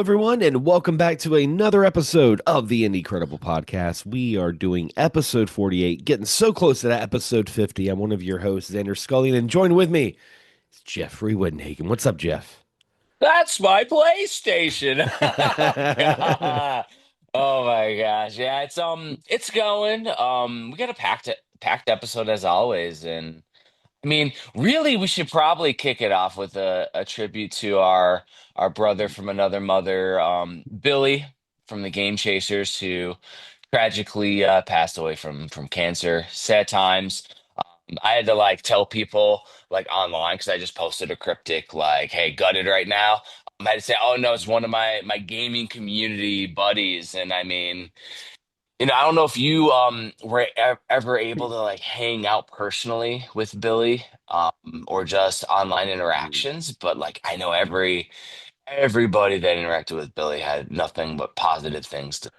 everyone, and welcome back to another episode of the Indie Credible Podcast. We are doing episode 48, getting so close to that episode 50. I'm one of your hosts, Xander Scully, and joined with me is Jeffrey Wittenhagen. What's up, Jeff? That's my PlayStation. God. Oh my gosh. Yeah, it's going. We got a packed episode as always. And I mean, really we should probably kick it off with a tribute to our brother from another mother, Billy from the Game Chasers, who tragically passed away from cancer. Sad times. I had to like tell people like online because I just posted a cryptic like, "Hey, gutted right now." I had to say, "Oh no, it's one of my gaming community buddies." And I mean, I don't know if you were ever able to like hang out personally with Billy or just online interactions, but like I know everybody that interacted with Billy had nothing but positive things to.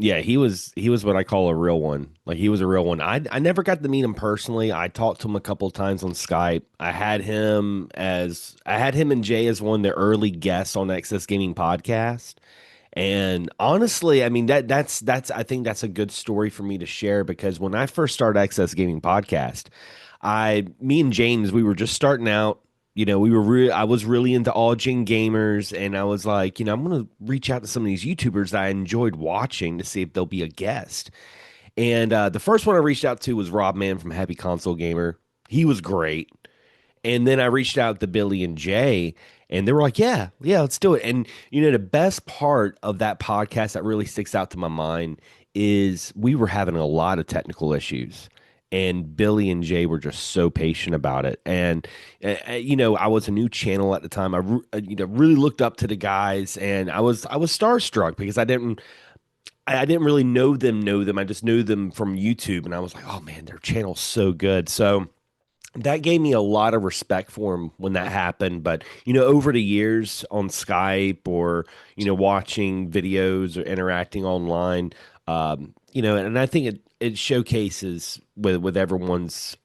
Yeah, he was what I call a real one. Like he was a real one. I never got to meet him personally. I talked to him a couple of times on Skype. I had him and Jay as one of the early guests on Excess Gaming Podcast. And honestly, I mean that's I think that's a good story for me to share because when I first started Access Gaming Podcast, me and James, we were just starting out. I was really into all gen gamers, and I was like, I'm gonna reach out to some of these YouTubers that I enjoyed watching to see if they'll be a guest. And the first one I reached out to was Rob Man from Happy Console Gamer. He was great. And then I reached out to Billy and Jay, and they were like, "Yeah, yeah, let's do it." And the best part of that podcast that really sticks out to my mind is we were having a lot of technical issues, and Billy and Jay were just so patient about it. And I was a new channel at the time. Really looked up to the guys, and I was starstruck because I didn't really know them. I just knew them from YouTube, and I was like, "Oh man, their channel's so good." So that gave me a lot of respect for him when that happened. But, over the years on Skype or, watching videos or interacting online, and I think it showcases with everyone's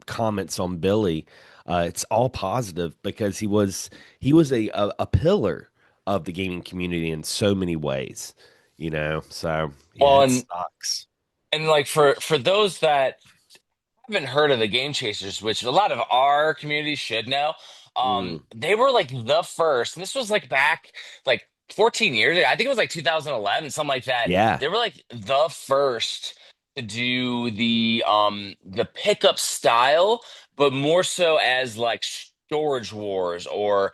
comments on Billy. It's all positive because he was a pillar of the gaming community in so many ways, so yeah, Well, it and sucks. and like for those that haven't heard of the Game Chasers, which a lot of our community should know. Mm, They were like the first, and this was like back like 14 years ago. I think it was like 2011, something like that. yeah. They were like the first to do the pickup style, but more so as like storage wars or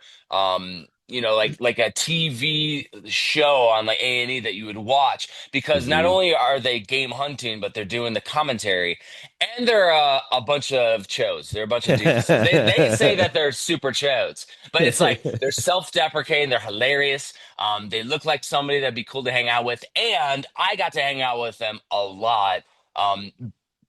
like a TV show on like A&E that you would watch because not Hmm. only are they game hunting, but they're doing the commentary and they're a bunch of chodes. They're a bunch of doofuses. They say that they're super chodes, but it's like they're self-deprecating. They're hilarious. They look like somebody that'd be cool to hang out with, and I got to hang out with them a lot. Um,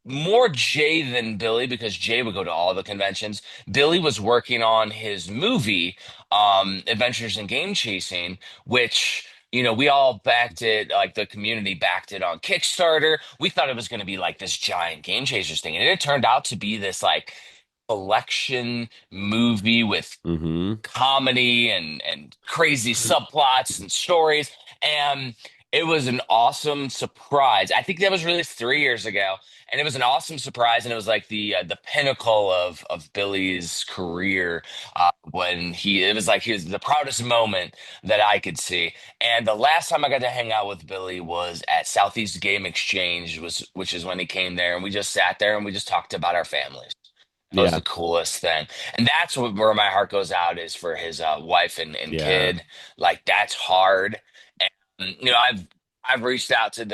More Jay than Billy because Jay would go to all the conventions. Billy was working on his movie, Adventures in Game Chasing, which we all backed it, like the community backed it on Kickstarter. We thought it was going to be like this giant Game Chasers thing, and it turned out to be this like collection movie with Hmm. comedy and crazy subplots and stories. And it was an awesome surprise. I think that was released 3 years ago, and it was an awesome surprise. And it was like the pinnacle of Billy's career when it was like he was the proudest moment that I could see. And the last time I got to hang out with Billy was at Southeast Game Exchange, which is when he came there, and we just sat there and we just talked about our families. That was Yeah. the coolest thing. And that's where my heart goes out is for his wife and Yeah. kid. Like that's hard. And I've reached out to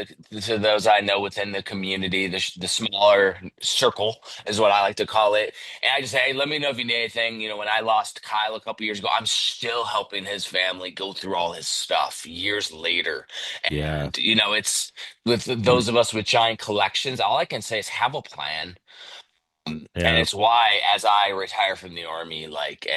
those I know within the community, the smaller circle is what I like to call it. And I just say, hey, let me know if you need anything. When I lost Kyle a couple years ago, I'm still helping his family go through all his stuff years later. Yeah. And it's with those of us with giant collections, all I can say is have a plan. And Yeah. it's why, as I retire from the army, like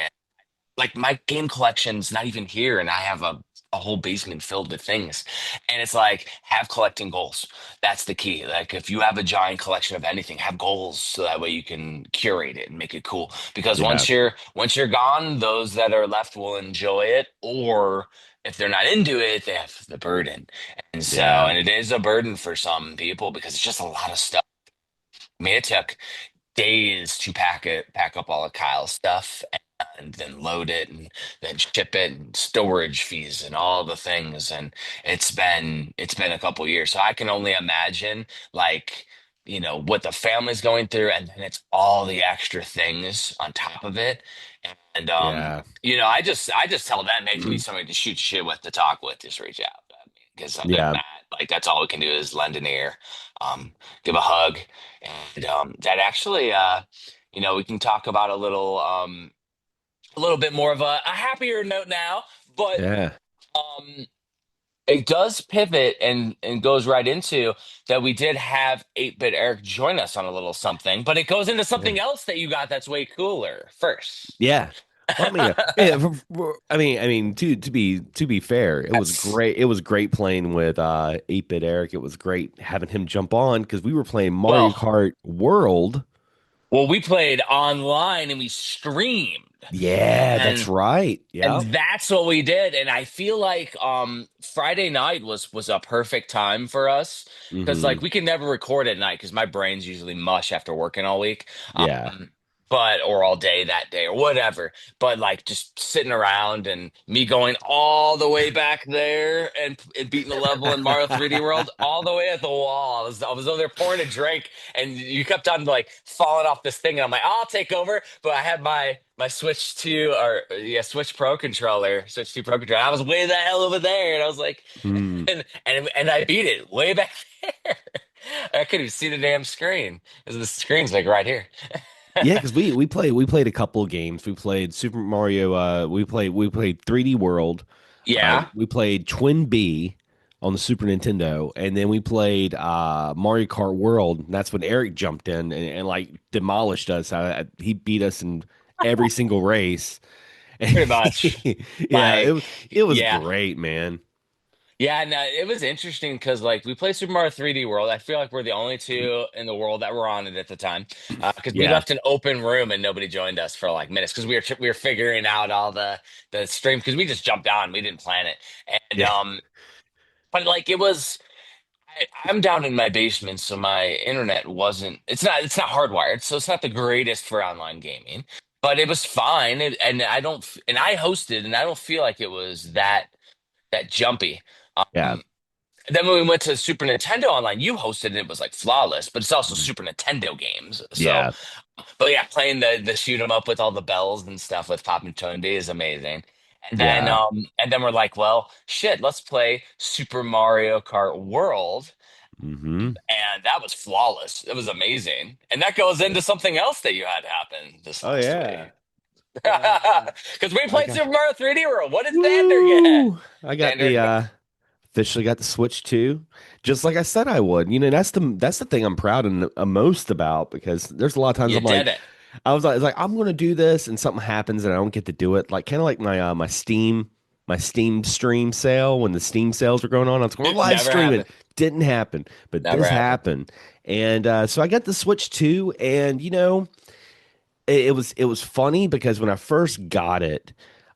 my game collection's not even here, and I have a a whole basement filled with things. And it's like, have collecting goals. That's the key. Like if you have a giant collection of anything, have goals so that way you can curate it and make it cool. Because Yeah. once you're gone, those that are left will enjoy it, or if they're not into it, they have the burden. And so, Yeah. and it is a burden for some people because it's just a lot of stuff. I mean, it took days to pack up all of Kyle's stuff and then load it and then ship it and storage fees and all the things. And it's been a couple years. So I can only imagine like, what the family's going through, and then it's all the extra things on top of it. And Yeah. I just tell them, hey, if you need somebody to shoot shit with, to talk with, just reach out. Because other than Yeah. that, like that's all we can do is lend an ear, um, give a hug, and that actually, we can talk about a little bit more of a happier note now, but Yeah. um, it does pivot and goes right into that we did have 8-Bit Eric join us on a little something, but it goes into Yeah. something else that you got that's way cooler first. Yeah. Well, I mean, yeah, to be fair, it was That's great. It was great playing with 8-Bit Eric. It was great having him jump on because we were playing Mario well, Kart World. well, we played online and we streamed. Yeah, that's And right. And Yep. that's what we did. And I feel like Friday night was a perfect time for us because Hmm. like we can never record at night because my brain's usually mush after working all week. Yeah. Um but or all day that day or whatever. But like just sitting around and me going all the way back there and beating the level in Mario 3D World all the way at the wall. I was over there pouring a drink and you kept on like falling off this thing and I'm like, I'll take over. But I had my Switch 2 or yeah, Switch 2 Pro controller. I was way the hell over there, and I was like, Hmm. and I beat it way back there. I couldn't even see the damn screen because the screen's like right here. Yeah, because we played a couple of games. We played Super Mario. We played 3D World. Yeah, We played Twin B on the Super Nintendo, and then we played Mario Kart World. And that's when Eric jumped in and like demolished us. He beat us in every single race. pretty much. Yeah, Like, it was yeah. great, man. Yeah, no, it was interesting because like we played Super Mario 3D World. I feel like we're the only two in the world that were on it at the time because we Yeah, left an open room and nobody joined us for like minutes because we were figuring out all the stream because we just jumped on. We didn't plan it, and yeah, but like it was. I'm down in my basement, so my internet wasn't. It's not hardwired, so it's not the greatest for online gaming. But it was fine, and I don't. And I hosted, and I don't feel like it was that jumpy. yeah, And then when we went to Super Nintendo Online, you hosted and it was like flawless, but it's also mhm, Super Nintendo games. So, yeah, but yeah, playing the shoot 'em up with all the bells and stuff with Pop and Toynbee is amazing. yeah. And then we're like, well, shit, let's play Super Mario Kart World. Hmm. And that was flawless. It was amazing. And that goes into something else that you had happen this Oh last yeah. week. Um, Because we I played got Super Mario 3D World. What did Xander get? woo. I got Xander the officially got the Switch 2, just like I said I would. That's the thing I'm proud and most about because there's a lot of times you I'm did like, it. I was like I'm gonna do this and something happens and I don't get to do it. Like kind of like my Steam stream sale when the Steam sales were going on. I was going to live Never stream it. happened. Didn't happen, but Never this happened. happened, and so I got the Switch 2, and it was funny because when I first got it,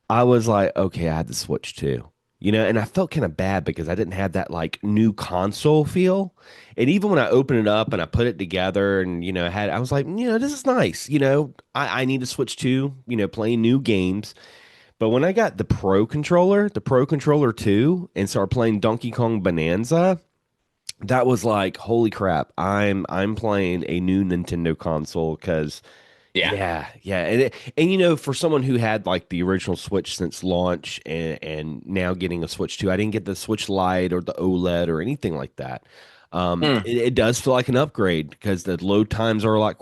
I was like, okay, I had the Switch too. And I felt kind of bad because I didn't have that like new console feel. And even when I opened it up and I put it together and I was like, this is nice. I need a Switch too, playing new games. But when I got the Pro Controller 2, and started playing Donkey Kong Bonanza, that was like, holy crap, I'm playing a new Nintendo console because Yeah. yeah, yeah, and for someone who had like the original Switch since launch and now getting a Switch 2, I didn't get the Switch Lite or the OLED or anything like that. Hmm. It does feel like an upgrade because the load times are a lot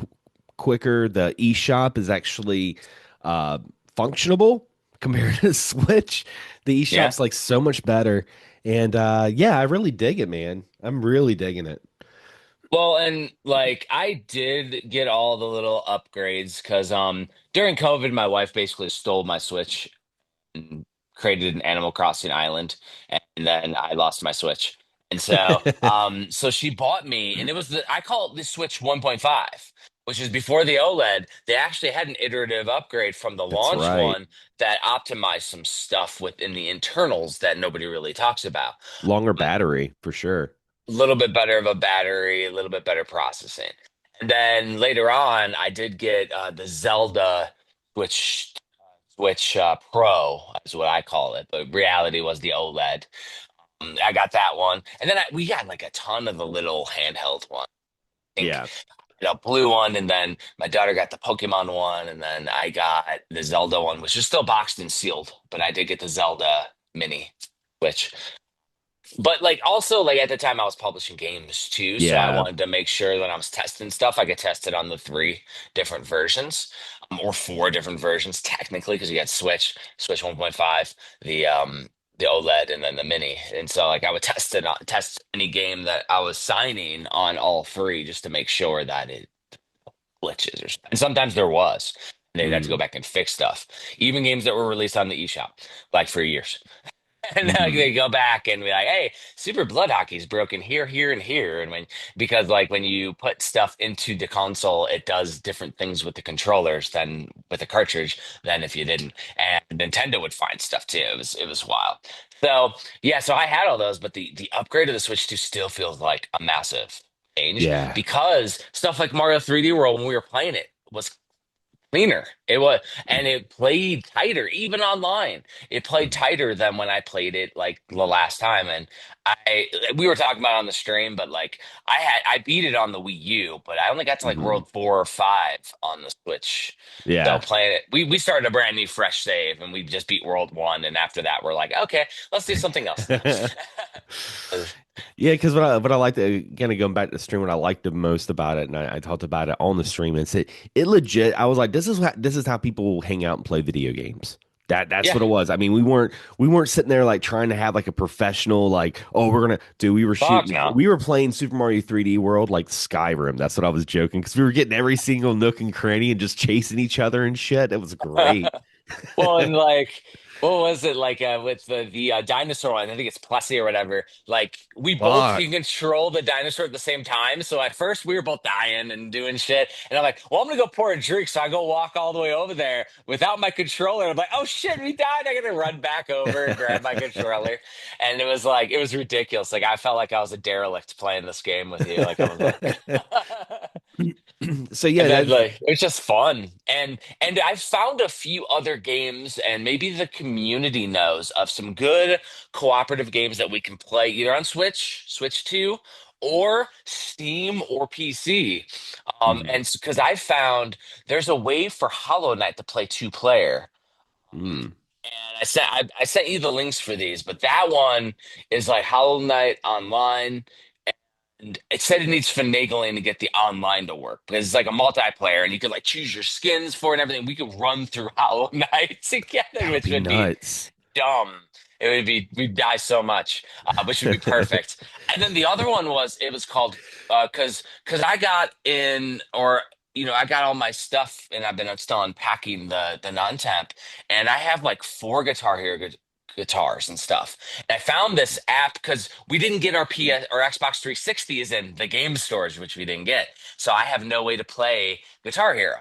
quicker. The eShop is actually uh, functionable compared to Switch. The Yeah. eShop's like so much better, and yeah, I really dig it, man. I'm really digging it. Well, and like I did get all the little upgrades because during COVID my wife basically stole my Switch created an Animal Crossing island, and then I lost my Switch. And so she bought me, and it was I call it the Switch 1.5, which is before the OLED. They actually had an iterative upgrade from the That's launch right. one that optimized some stuff within the internals that nobody really talks about. Longer battery for sure. A little bit better of a battery, a little bit better processing. And then later on, I did get the Zelda Switch Pro is what I call it. But reality was the OLED. I got that one, and then we got like a ton of the little handheld one. I think Yeah. blue one, and then my daughter got the Pokemon one, and then I got the Zelda one, which is still boxed and sealed. But I did get the Zelda Mini Switch. But like also like at the time I was publishing games too, so I Yeah. wanted to make sure that I was testing stuff. I could test it on the three different versions, or four different versions technically, because you had Switch 1.5, the OLED, and then the Mini. And so like I would test any game that I was signing on all three just to make sure that it glitches and sometimes there was. They'd have to go Mm. back and fix stuff. Even games that were released on the eShop, like for years. And Mm. they go back and be like, "Hey, Super Blood Hockey's broken here, here, and here." And because like when you put stuff into the console, it does different things with the controllers than with the cartridge than if you didn't. And Nintendo would find stuff too. It was wild. So yeah, so I had all those, but the upgrade of the Switch 2 still feels like a massive change Yeah. because stuff like Mario 3D World when we were playing it was cleaner. It was, and it played tighter, even online. It played Mhm. tighter than when I played it like the last time. And we were talking about it on the stream, but like I beat it on the Wii U, but I only got to like Mhm. World 4 or 5 on the Switch. So Yeah. playing it, we started a brand new fresh save, and we just beat World 1. And after that, we're like, okay, let's do something else now. Yeah, because what I like to kind of going back to the stream, what I liked the most about it, and I talked about it on the stream, and said it legit. I was like, this is how people hang out and play video games. That's Yeah, what it was. I mean, we weren't sitting there like trying to have like a professional like, oh, we're gonna do. We were fuck shooting. no. We were playing Super Mario 3D World like Skyrim. That's what I was joking because we were getting every single nook and cranny and just chasing each other and shit. It was great. Well, and like, what was it like with the dinosaur one? I think it's Plessy or whatever. Like, we both Fuck. can control the dinosaur at the same time. So at first, we were both dying and doing shit. And I'm like, well, I'm gonna go pour a drink. So I go walk all the way over there without my controller. I'm like, oh shit, we died. I gotta run back over and grab my controller. And it was like, it was ridiculous. Like, I felt like I was a derelict playing this game with you. Like, I was like. So And yeah, then that. like it's just fun. And I've found a few other games, and maybe the community knows of some good cooperative games that we can play either on Switch 2, or Steam or PC. Mhm. And because I found there's a way for Hollow Knight to play two-player. Mm. And I sent you the links for these, but that one is like Hollow Knight Online, and it said it needs finagling to get the online to work because it's like a multiplayer, and you could like choose your skins for it and everything. We could run through Hollow Knight together, That'd which be would be nuts. dumb. It would be we'd die so much, which would be perfect. And then the other one was it was called because I got in or I got all my stuff and I've been still unpacking the non-temp, and I have like four Guitar Hero guitars and stuff. And I found this app because we didn't get our PS or Xbox 360s in the game stores, which we didn't get. So I have no way to play Guitar Hero.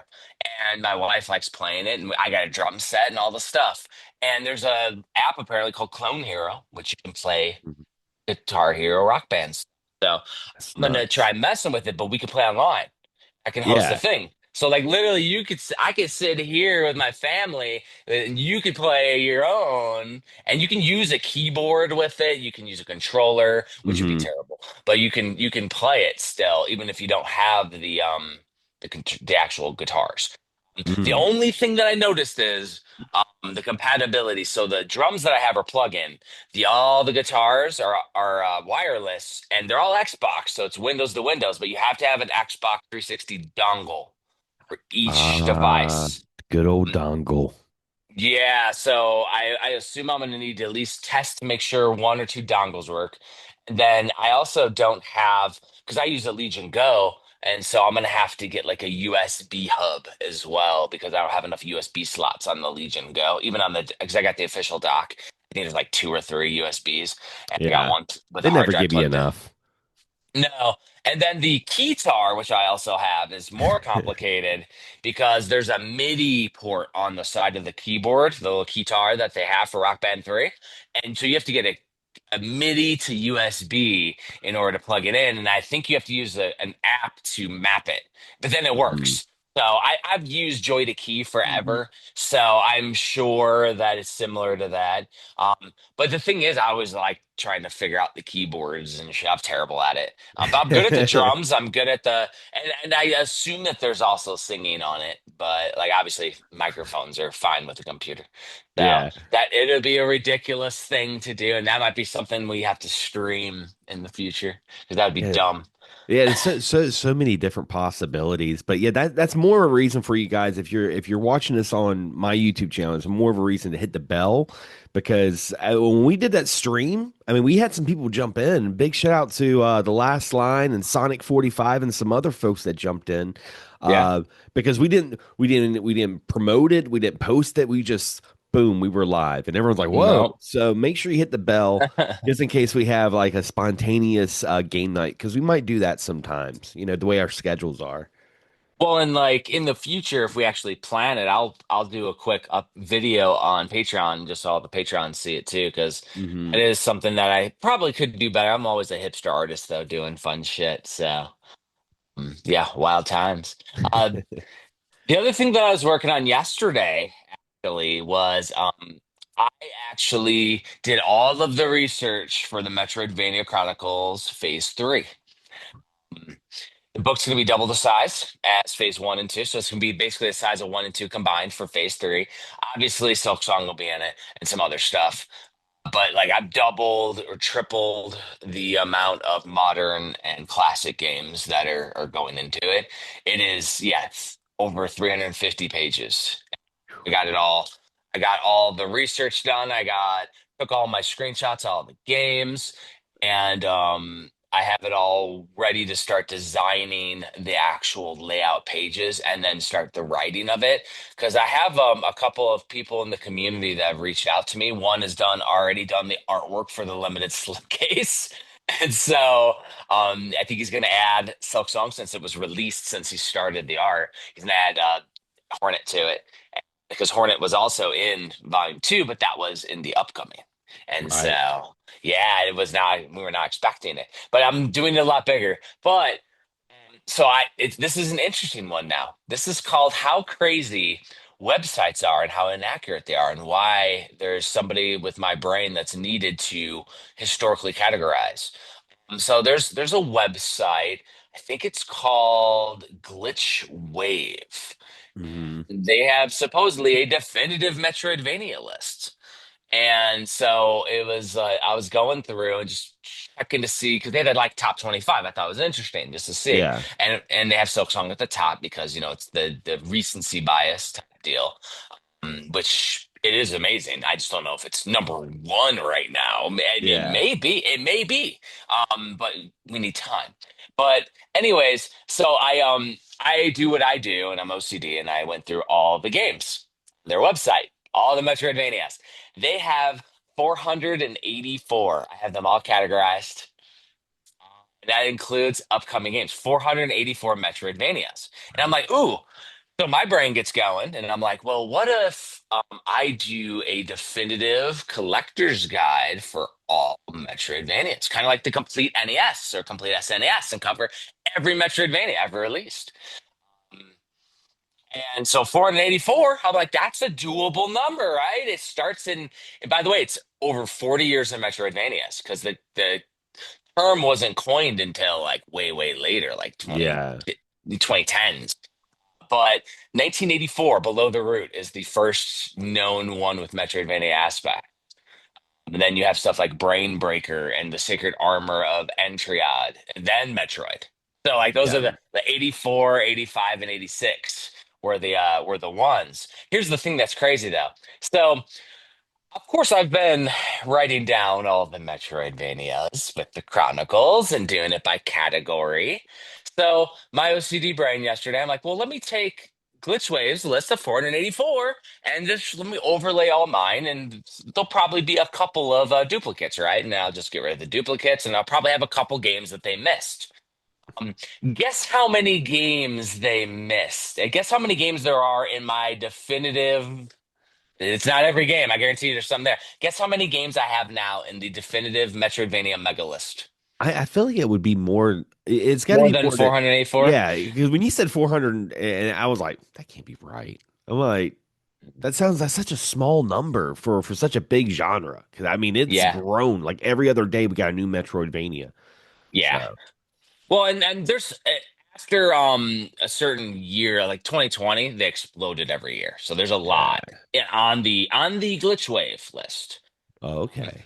And my wife likes playing it, and I got a drum set and all the stuff. And there's a app apparently called Clone Hero, which you can play Mhm. Guitar Hero Rock Bands. So That's I'm gonna nuts. try messing with it, but we can play online. I can host a Yeah. thing. So like literally I could sit here with my family and you could play your own, and you can use a keyboard with it. You can use a controller, which would be Hmm. terrible, but you can play it still even if you don't have the actual guitars. The Mm. only thing that I noticed is the compatibility. So the drums that I have are plug-in. All the guitars are wireless, and they're all Xbox, so it's Windows to Windows. But you have to have an Xbox 360 dongle for each Ah, device. good old dongle. Yeah, so I assume I'm going to need to at least test to make sure one or two dongles work. And then I also don't have, because I use a Legion Go, And so I'm gonna have to get like a USB hub as well because I don't have enough USB slots on the Legion Go. Even on the because I got the official dock. I think there's like two or three USBs, and I got Yeah. one with a They hard never drive give you plugged in. enough. No. And then the keytar, which I also have, is more complicated because there's a MIDI port on the side of the keyboard, the little keytar that they have for Rock Band 3. And so you have to get a MIDI to USB in order to plug it in. And I think you have to use an app to map it, but then it Mhm. works. So I've used Joy to Key forever. So I'm sure that it's similar to that. But the thing is, I was like trying to figure out the keyboards and shit. I'm terrible at it. But I'm good at the drums. I'm good at and I assume that there's also singing on it. But like obviously, microphones are fine with the computer. So Yeah. that it'll be a ridiculous thing to do, and that might be something we have to stream in the future because that would be Yeah. dumb. Yeah, there's so many different possibilities. But yeah, that's more of a reason for you guys if you're watching this on my YouTube channel, it's more of a reason to hit the bell because when we did that stream, I mean, we had some people jump in. Big shout out to the Last Line and Sonic 45 and some other folks that jumped in. Yeah. Because we didn't promote it, we didn't post it, we just boom, we were live and everyone's like, "Whoa." No. So make sure you hit the bell just in case we have like a spontaneous game night because we might do that sometimes, the way our schedules are. Well, and like in the future, if we actually plan it, I'll do a quick up video on Patreon just so all the Patreons see it too, because Hmm. it is something that I probably could do better. I'm always a hipster artist though, doing fun shit. So yeah, wild times. Uh, the other thing that I was working on yesterday actually was I actually did all of the research for the Metroidvania Chronicles Phase 3. The book's going to be double the size as phase one and two. So it's going to be basically the size of one and two combined for phase three. Obviously, Silksong will be in it and some other stuff. But like I've doubled or tripled the amount of modern and classic games that are going into it. It is, yeah, it's over 350 pages. I got it all. I got all the research done. Took all my screenshots, all the games, and I have it all ready to start designing the actual layout pages and then start the writing of it. Because I have a couple of people in the community that have reached out to me. One has already done the artwork for the limited slipcase. And so I think he's going to add Silk Song since it was released since he started the art. He's going to add Hornet to it because Hornet was also in volume two, but that was in the upcoming. And Right. so, yeah, it was not, we were not expecting it, but I'm doing it a lot bigger. But this is an interesting one now. This is called How Crazy Websites Are and How Inaccurate They Are, and why there's somebody with my brain that's needed to historically categorize. So there's a website, I think it's called Glitch Wave. Hmm. They have supposedly a definitive Metroidvania list. And so it was, I was going through and just checking to see because they had like top 25. I thought it was interesting just to see. Yeah. And they have Silksong at the top because, it's the recency bias type deal, which it is amazing. I just don't know if it's number one right now. It Yeah. may be, it may be, but we need time. But anyways, so I do what I do, and I'm OCD, and I went through all the games, their website, all the Metroidvanias. They have 484. I have them all categorized. And that includes upcoming games, 484 Metroidvanias. And I'm like, ooh, so my brain gets going, and I'm like, well, what if I do a definitive collector's guide for all Metroidvania? It's kind of like the complete NES or complete SNES and cover every Metroidvania ever released. And so 484, I'm like, that's a doable number, right? It starts and by the way, it's over 40 years in Metroidvanias because the term wasn't coined until like way, way later, like Yeah. 2010s. But 1984, Below the Root is the first known one with Metroidvania aspect. And then you have stuff like Brain Breaker and the Sacred Armor of Entriad, and then Metroid. So like those are Yeah. the 84, 85, and 86 were the ones. Here's the thing that's crazy though. So of course I've been writing down all the Metroidvanias with the Chronicles and doing it by category. So my OCD brain yesterday, I'm like, well, let me take Glitch Waves list of 484 and just let me overlay all mine, and there'll probably be a couple of duplicates, right? And I'll just get rid of the duplicates, and I'll probably have a couple games that they missed. Um, Guess how many games they missed? And guess how many games there are in my definitive. It's not every game. I guarantee you there's some there. Guess how many games I have now in the definitive Metroidvania mega list? I feel like it would be more. It's got to More be than more than 484? yeah. Because when you said 400, and I was like, that can't be right. I'm like, that's such a small number for such a big genre. Because I mean, it's Yeah. grown. Like every other day, we got a new Metroidvania. Yeah. So Well, and there's after a certain year, like 2020, they exploded every year. So there's a lot yeah. on the glitch wave list. Oh, okay.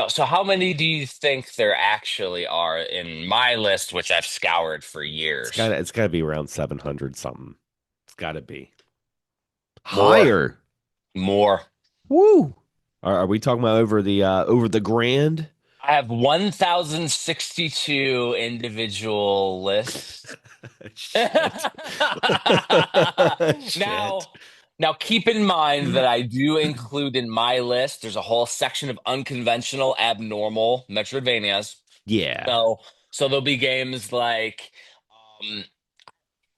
So how many do you think there actually are in my list, which I've scoured for years? It's gotta be around 700 something. It's gotta be More, higher. more. Woo. Are we talking about over the grand? I have 1,062 individual lists. Shit. Shit. Now, now keep in mind that I do include in my list, there's a whole section of unconventional, abnormal Metroidvanias. Yeah. So, so there'll be games like um,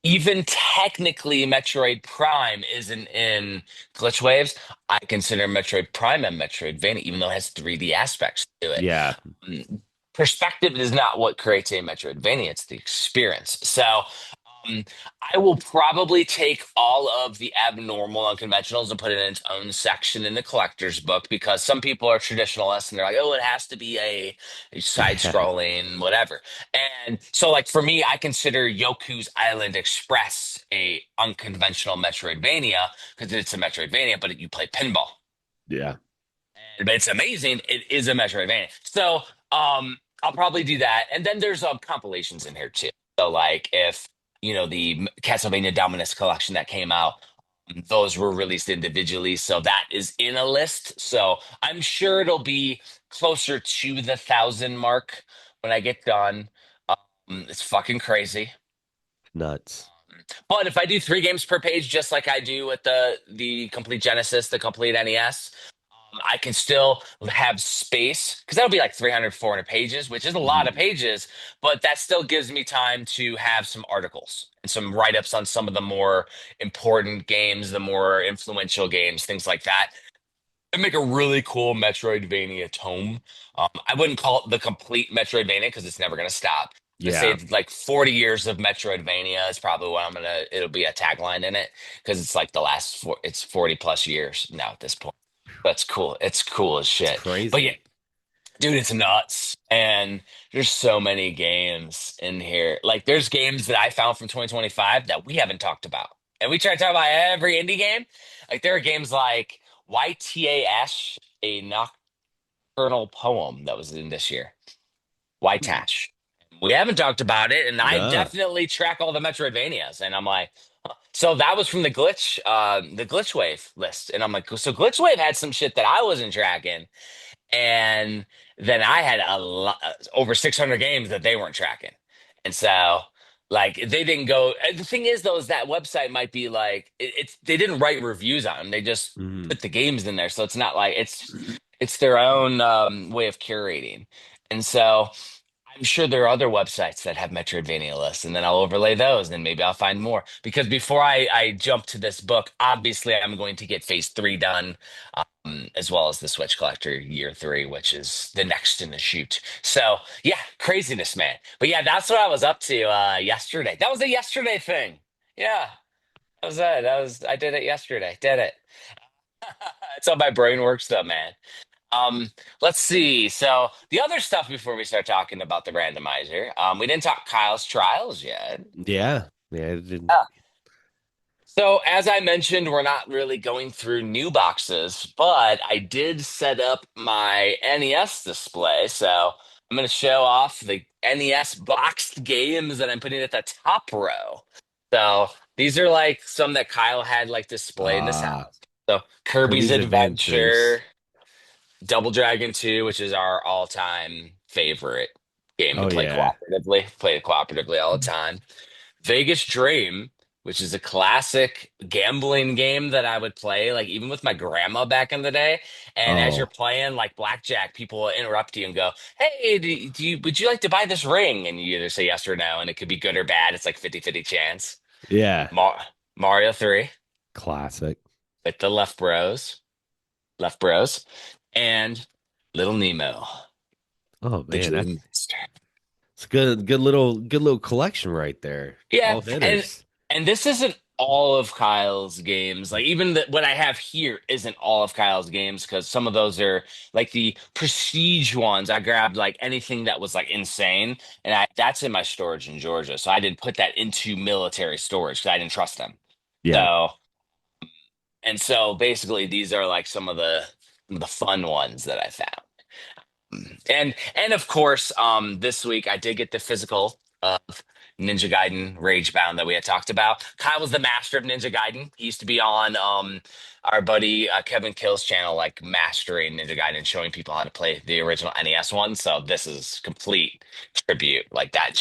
even technically Metroid Prime isn't in Glitch Waves. I consider Metroid Prime a Metroidvania, even though it has 3D aspects to it. Yeah. Perspective is not what creates a Metroidvania, it's the experience. So um, I will probably take all of the abnormal unconventionals and put it in its own section in the collector's book because some people are traditionalists and they're like, oh, it has to be a Yeah. side-scrolling, whatever. And so, like for me, I consider Yoku's Island Express a unconventional Metroidvania because it's a Metroidvania, but you play pinball. Yeah. But it's amazing. It is a Metroidvania. So I'll probably do that. And then there's compilations in here too. So like if the Castlevania Dominus collection that came out, those were released individually. So that is in a list. So I'm sure it'll be closer to the 1,000 mark when I get done. It's fucking crazy. Nuts. But if I do 3 games per page, just like I do with the complete Genesis, the complete NES, I can still have space because that'll be like 300, 400 pages, which is a lot of Mhm. pages, but that still gives me time to have some articles and some write ups on some of the more important games, the more influential games, things like that. And make a really cool Metroidvania tome. I wouldn't call it the complete Metroidvania because it's never going to stop. I say Yeah. it's like 40 years of Metroidvania is probably what it'll be a tagline in it because it's like it's 40 plus years now at this point. That's cool. It's cool as It's shit. But yeah, crazy. dude, it's nuts. And there's so many games in here. Like there's games that I found from 2025 that we haven't talked about. And we try to talk about every indie game. Like there are games like YTAS, a nocturnal poem that was in this year. Hmm. YTAS. We haven't talked about it, and I Nah. definitely track all the Metroidvanias. And I'm like, huh. So that was from the Glitch Wave list. And I'm like, so Glitch Wave had some shit that I wasn't tracking. And then I had a lot, over 600 games that they weren't tracking. And so, like, they didn't go. The thing is, though, is that website might be like, it's they didn't write reviews on them. They just Mhm. put the games in there. So it's not like it's their own way of curating. And so, I'm sure there are other websites that have Metroidvania lists, and then I'll overlay those, and maybe I'll find more. Because before I jump to this book, obviously I'm going to get Phase 3 done, as well as the Switch Collector Year 3, which is the next in the shoot. So yeah, craziness, man. But yeah, that's what I was up to yesterday. That was a yesterday thing. Yeah, that was it. I did it yesterday. Did it. That's how my brain works, though, man. Let's see. So the other stuff before we start talking about the randomizer, we didn't talk Kyle's trials yet. Yeah. Yeah. It didn't. Yeah. So as I mentioned, we're not really going through new boxes, but I did set up my NES display. So I'm going to show off the NES boxed games that I'm putting at the top row. So these are like some that Kyle had like displayed in this Ah, house. So Kirby's Kirby's Adventure, Adventures. Double Dragon 2, which is our all-time favorite. game to Oh play yeah. cooperatively. Play it cooperatively all the time. Vegas Dream, which is a classic gambling game that I would play, like even with my grandma back in the day. And as you're Oh playing like blackjack, people will interrupt you and go, "Hey, would you like to buy this ring?" And you either say yes or no, and it could be good or bad. It's like 50-50 chance. yeah. Mar Mario 3 Classic. with the left bros, and Little Nemo, Oh the man, Dream Master. it's a good little collection right there. Yeah, All and hitters. this isn't all of Kyle's games. Like even what I have here isn't all of Kyle's games because some of those are like the prestige ones. I grabbed like anything that was like insane, and I that's in my storage in Georgia. So I didn't put that into military storage because I didn't trust them. Yeah. So so basically these are like some of the fun ones that I found. Of course, this week I did get the physical of Ninja Gaiden Ragebound that we had talked about. Kyle was the master of Ninja Gaiden. He used to be on our buddy Kevin Kill's channel, like mastering Ninja Gaiden, showing people how to play the original NES one. So this is complete tribute, like that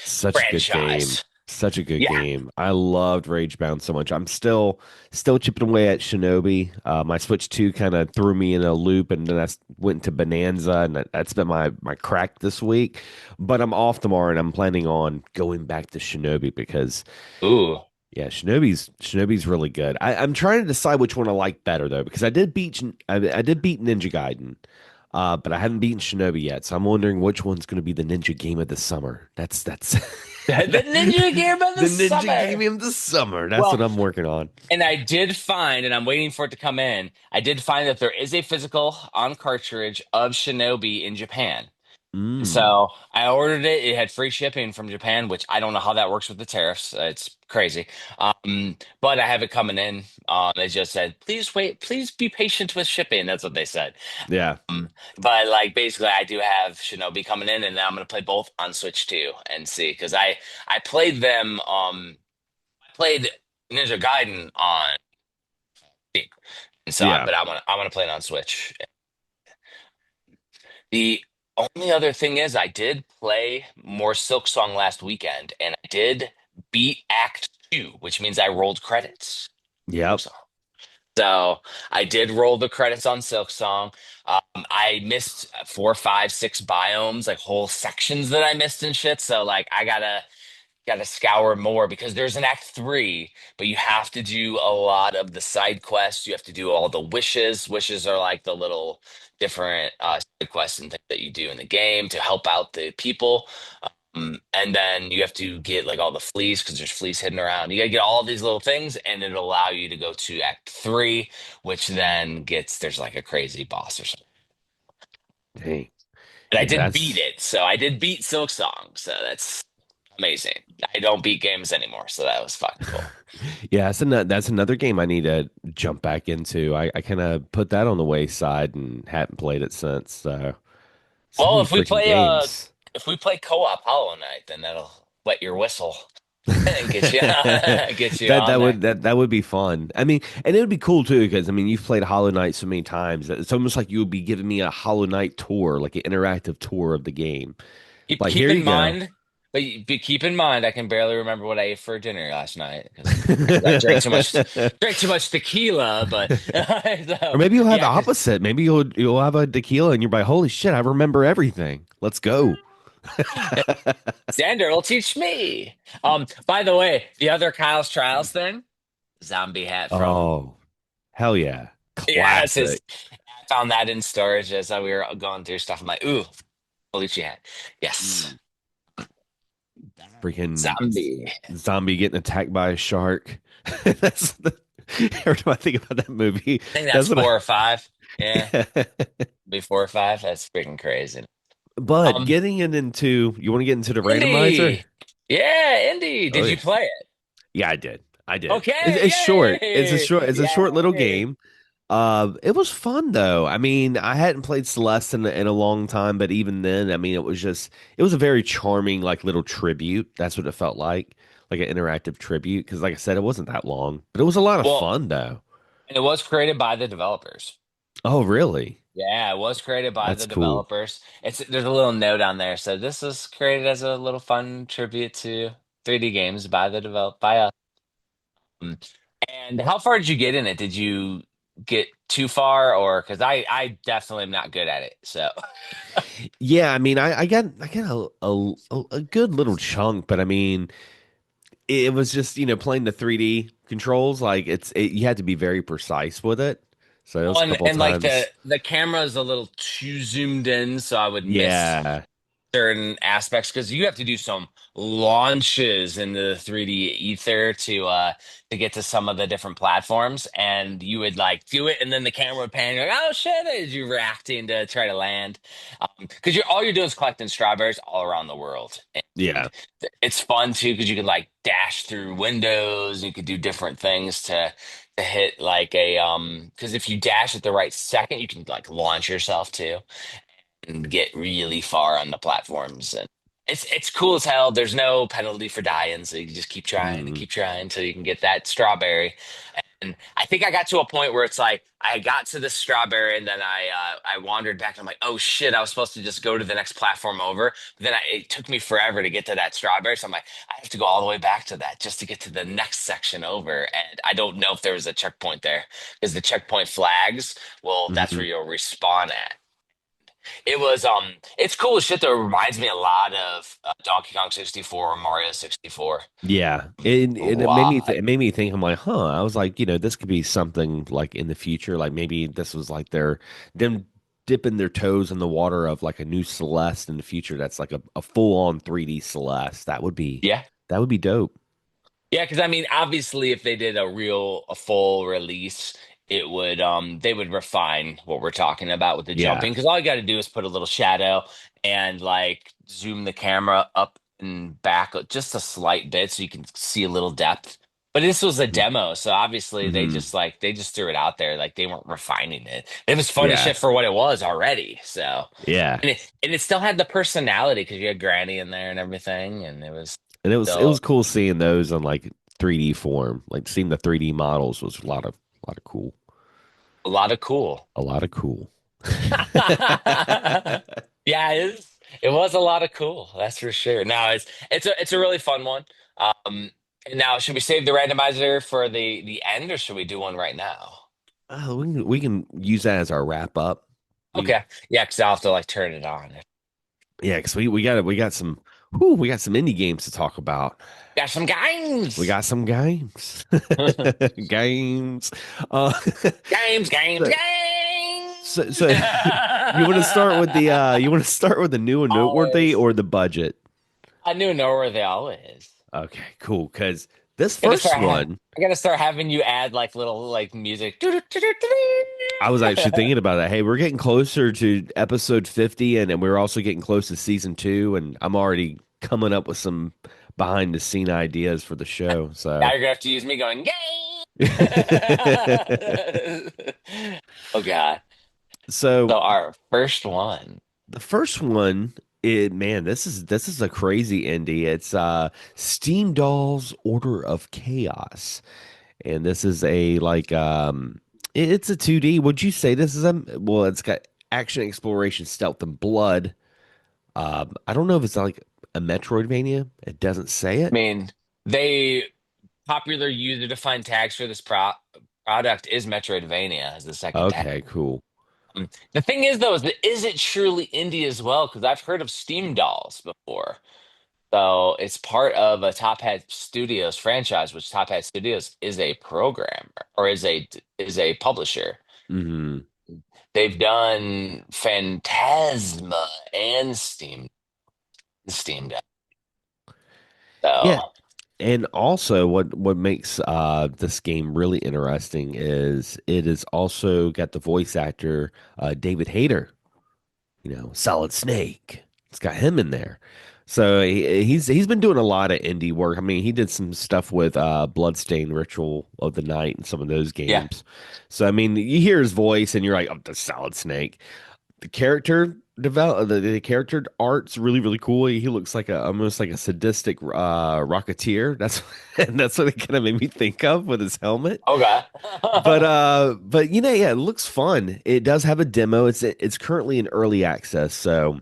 Such a good game. franchise. Such a good Yeah. game. I loved Ragebound so much. I'm still chipping away at Shinobi. My Switch 2 kind of threw me in a loop, and then went to Bonanza, and that's been my crack this week. But I'm off tomorrow, and I'm planning on going back to Shinobi because Ooh. yeah, Shinobi's really good. I'm trying to decide which one I like better though, because I did beat Ninja Gaiden, but I haven't beaten Shinobi yet. So I'm wondering which one's going to be the ninja game of the summer. That's The Ninja Game of the the ninja Summer. game of the summer. That's what Well, I'm working on. and I did find, and I'm waiting for it to come in. I did find that there is a physical on cartridge of Shinobi in Japan. Mm, So I ordered it. It had free shipping from Japan, which I don't know how that works with the tariffs. It's crazy. But I have it coming in. They just said, please wait, please be patient with shipping. That's what they said. yeah, But like basically, I do have Shinobi coming in, and then I'm gonna play both on Switch too and see because I played them. I played Ninja Gaiden on Steam. And so, yeah, but I want to play it on Switch. The only other thing is, I did play more Silksong last weekend, and I did beat Act Two, which means I rolled credits. yep. So, so I did roll the credits on Silksong. I missed four, five, six biomes, like whole sections that I missed and shit. So like I gotta scour more because there's an act three, but you have to do a lot of the side quests. You have to do all the wishes. Wishes are like the little different side quests and things that you do in the game to help out the people. And then you have to get like all the fleas because there's fleas hidden around. You gotta get all these little things, and it'll allow you to go to act three, which then gets there's like a crazy boss or something. Dang. But I Yeah, did beat that's it, so I did beat Silk Song, so that's amazing. I don't beat games anymore, so that was fucking cool. yeah, that's another game I need to jump back into. I kind of put that on the wayside and hadn't played it since. So so Well, many freaking games. if we play co-op Hollow Knight, then that'll wet your whistle and get you get you That on there. that would be fun. I mean, and it would be cool too because I mean, you've played Hollow Knight so many times that it's almost like you would be giving me a Hollow Knight tour, like an interactive tour of the game. Like Keep here in you go. mind, keep in mind, I can barely remember what I ate for dinner last night because I drank too much tequila. But Or so maybe you'll have the yeah, because opposite. Maybe you'll have a tequila and you're like, holy shit, I remember everything. Let's go. Xander will teach me. By the way, the other Kyle's Trials thing, zombie hat from Oh, hell yeah. yeah, that's his. Classic. I found that in storage as we were going through stuff. I'm like, ooh, Belushi hat. Yes. Mm. Freaking Zombie. zombie getting attacked by a shark. That's every time I think about that movie, I think that's that's what four or five. Yeah, I be four or five. That's freaking crazy. But Um, getting it into you want to get into the randomizer? Indy. Yeah, Indy. Oh Did yeah. you play it? Yeah, I did. I did. It's Okay, short. It's a short little yay. game. It was fun though. I mean, I hadn't played Celeste in a long time, but even then, I mean, it was a very charming like little tribute. That's what it felt like an interactive tribute. Because like I said, it wasn't that long, but it was a lot of Well, fun though. and it was created by the developers. Oh, really? Yeah, it was created by That's the cool. developers. There's a little note on there. So this was created as a little fun tribute to 3D games by the develop by us. And how far did you get in it? Did you get too far, or because I definitely am not good at it. So Yeah, I mean, I got a good little chunk, but I mean, it was just, playing the 3D controls, like you had to be very precise with it. So it was a couple of and like the times. the camera is a little too zoomed in, so I would miss Yeah. certain aspects because you have to do some launches in the 3D ether to get to some of the different platforms, and you would like do it, and then the camera would pan. You're like, oh shit! As you're reacting to try to land, because you're all you're doing is collecting strawberries all around the world, Yeah. and it's fun too because you could like dash through windows. You could do different things to hit like a because if you dash at the right second, you can like launch yourself too and get really far on the platforms. And it's cool as hell. There's no penalty for dying, so you can just keep trying and Mm. keep trying until you can get that strawberry. And I think I got to a point where it's like I got to the strawberry, and then I wandered back, and I'm like, oh shit, I was supposed to just go to the next platform over. But then it took me forever to get to that strawberry, so I'm like, I have to go all the way back to that just to get to the next section over. And I don't know if there was a checkpoint there because the checkpoint flags, well, that's Mhm. where you'll respawn at. It was it's cool as shit though. It reminds me a lot of Donkey Kong 64 or Mario 64. Yeah. It made me Lot. it made me think. I'm like, huh. I was like, this could be something like in the future. Like maybe this was like them dipping their toes in the water of like a new Celeste in the future. That's like a full on 3D Celeste. Yeah. That would be dope. Yeah, because I mean, obviously if they did a full release, it would they would refine what we're talking about with the Yeah. jumping. Because all you got to do is put a little shadow and like zoom the camera up and back just a slight bit so you can see a little depth. But this was a demo, so obviously Mm-hmm. they just threw it out there, like they weren't refining it. It was fun as Yeah. shit for what it was already. So Yeah. and it still had the personality because you had Granny in there and everything, and it was And it was still cool seeing those on like 3D form. Like seeing the 3D models was a lot of cool. a lot of cool. A lot of cool. Yeah, it was a lot of cool, that's for sure. Now it's a really fun one. And now should we save the randomizer for the end, or should we do one right now? We can use that as our wrap up. We Okay. Yeah, because I'll have to like turn it on. Yeah, because we got some indie games to talk about. Got some We games. got some games. Games. Uh, Games, games, so, games. so you want to start with the new and noteworthy Always. or the budget? I knew know where they always. Okay, cool. Because this Gotta first start ha one, I gotta start having you add like little like music. I was actually thinking about that. Hey, we're getting closer to episode 50, and we're also getting close to season 2, and I'm already coming up with some behind the scene ideas for the show. Now So, you're gonna have to use me going, game. Oh God. so So our first one. the first one, man, this is a crazy indie. It's SteamDolls Order of Chaos, and this is a like it's a 2D. Would you say this is a well? It's got action, exploration, stealth, and blood. I don't know if it's like a Metroidvania. It doesn't say I it. mean, they popular user defined tags for this product is Metroidvania as the second tag. Okay, cool. The thing is though, is it truly indie as well? Because I've heard of Steam Dolls before. So it's part of a Top Hat Studios franchise, which Top Hat Studios is a programmer or is a publisher. Hmm. They've done Phantasma and Steam Deck. Yeah, So and also what makes this game really interesting is it has also got the voice actor David Hayter, Solid Snake. It's got him in there. So he's been doing a lot of indie work. I mean, he did some stuff with Bloodstained Ritual of the Night and some of those yeah, games. So I mean, you hear his voice and you're like, oh, the Solid Snake. The character. develop the character art's really really cool. He looks like a almost like a sadistic rocketeer. That's and that's what it kind of made me think of with his helmet. Okay. But yeah, it looks fun. It does have a demo. It's currently in early access, so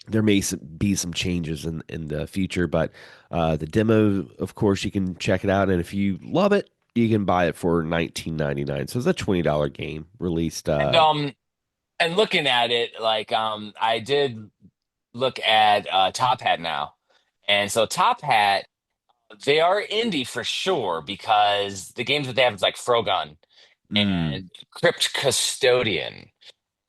there may be some changes in the future. But the demo, of course, you can check it out, and if you love it, you can buy it for 19.99. So it's a $20 game released. And and looking at it, like I did look at Top Hat now. And so Top Hat, they are indie for sure because the games that they have is like Frogun Mm, and Crypt Custodian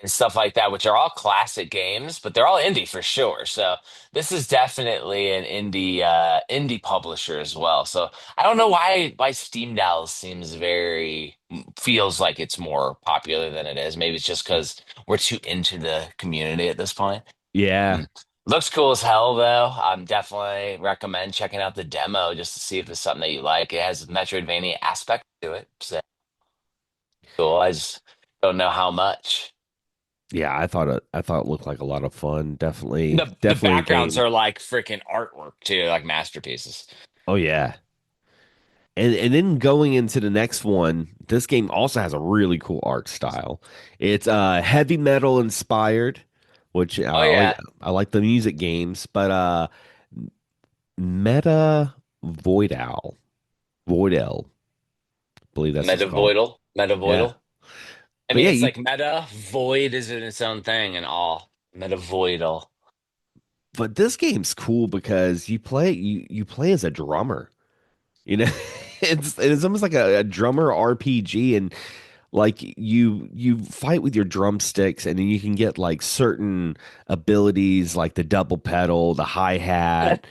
and stuff like that, which are all classic games, but they're all indie for sure. So this is definitely an indie publisher as well. So I don't know why SteamDolls seems very feels like it's more popular than it is. Maybe it's just because we're too into the community at this point. yeah. Mm. Looks cool as hell though. I'm definitely recommend checking out the demo just to see if it's something that you like. It has a Metroidvania aspect to it. So cool. I just don't know how much. Yeah, I thought it looked like a lot of fun. Definitely, The definitely a backgrounds game. are like freaking artwork too, like masterpieces. Oh yeah. And then going into the next one, this game also has a really cool art style. It's heavy metal inspired, which Oh yeah, I like the music games, but Meta Void Owl. Void L, I believe that's what it's called. metavoidal. Yeah. I But mean, yeah, it's you like meta void is in its own thing and all metavoidal. but this game's cool because you play as a drummer. You know, it's almost like a drummer RPG, and like you fight with your drumsticks, and then you can get like certain abilities like the double pedal, the hi-hat,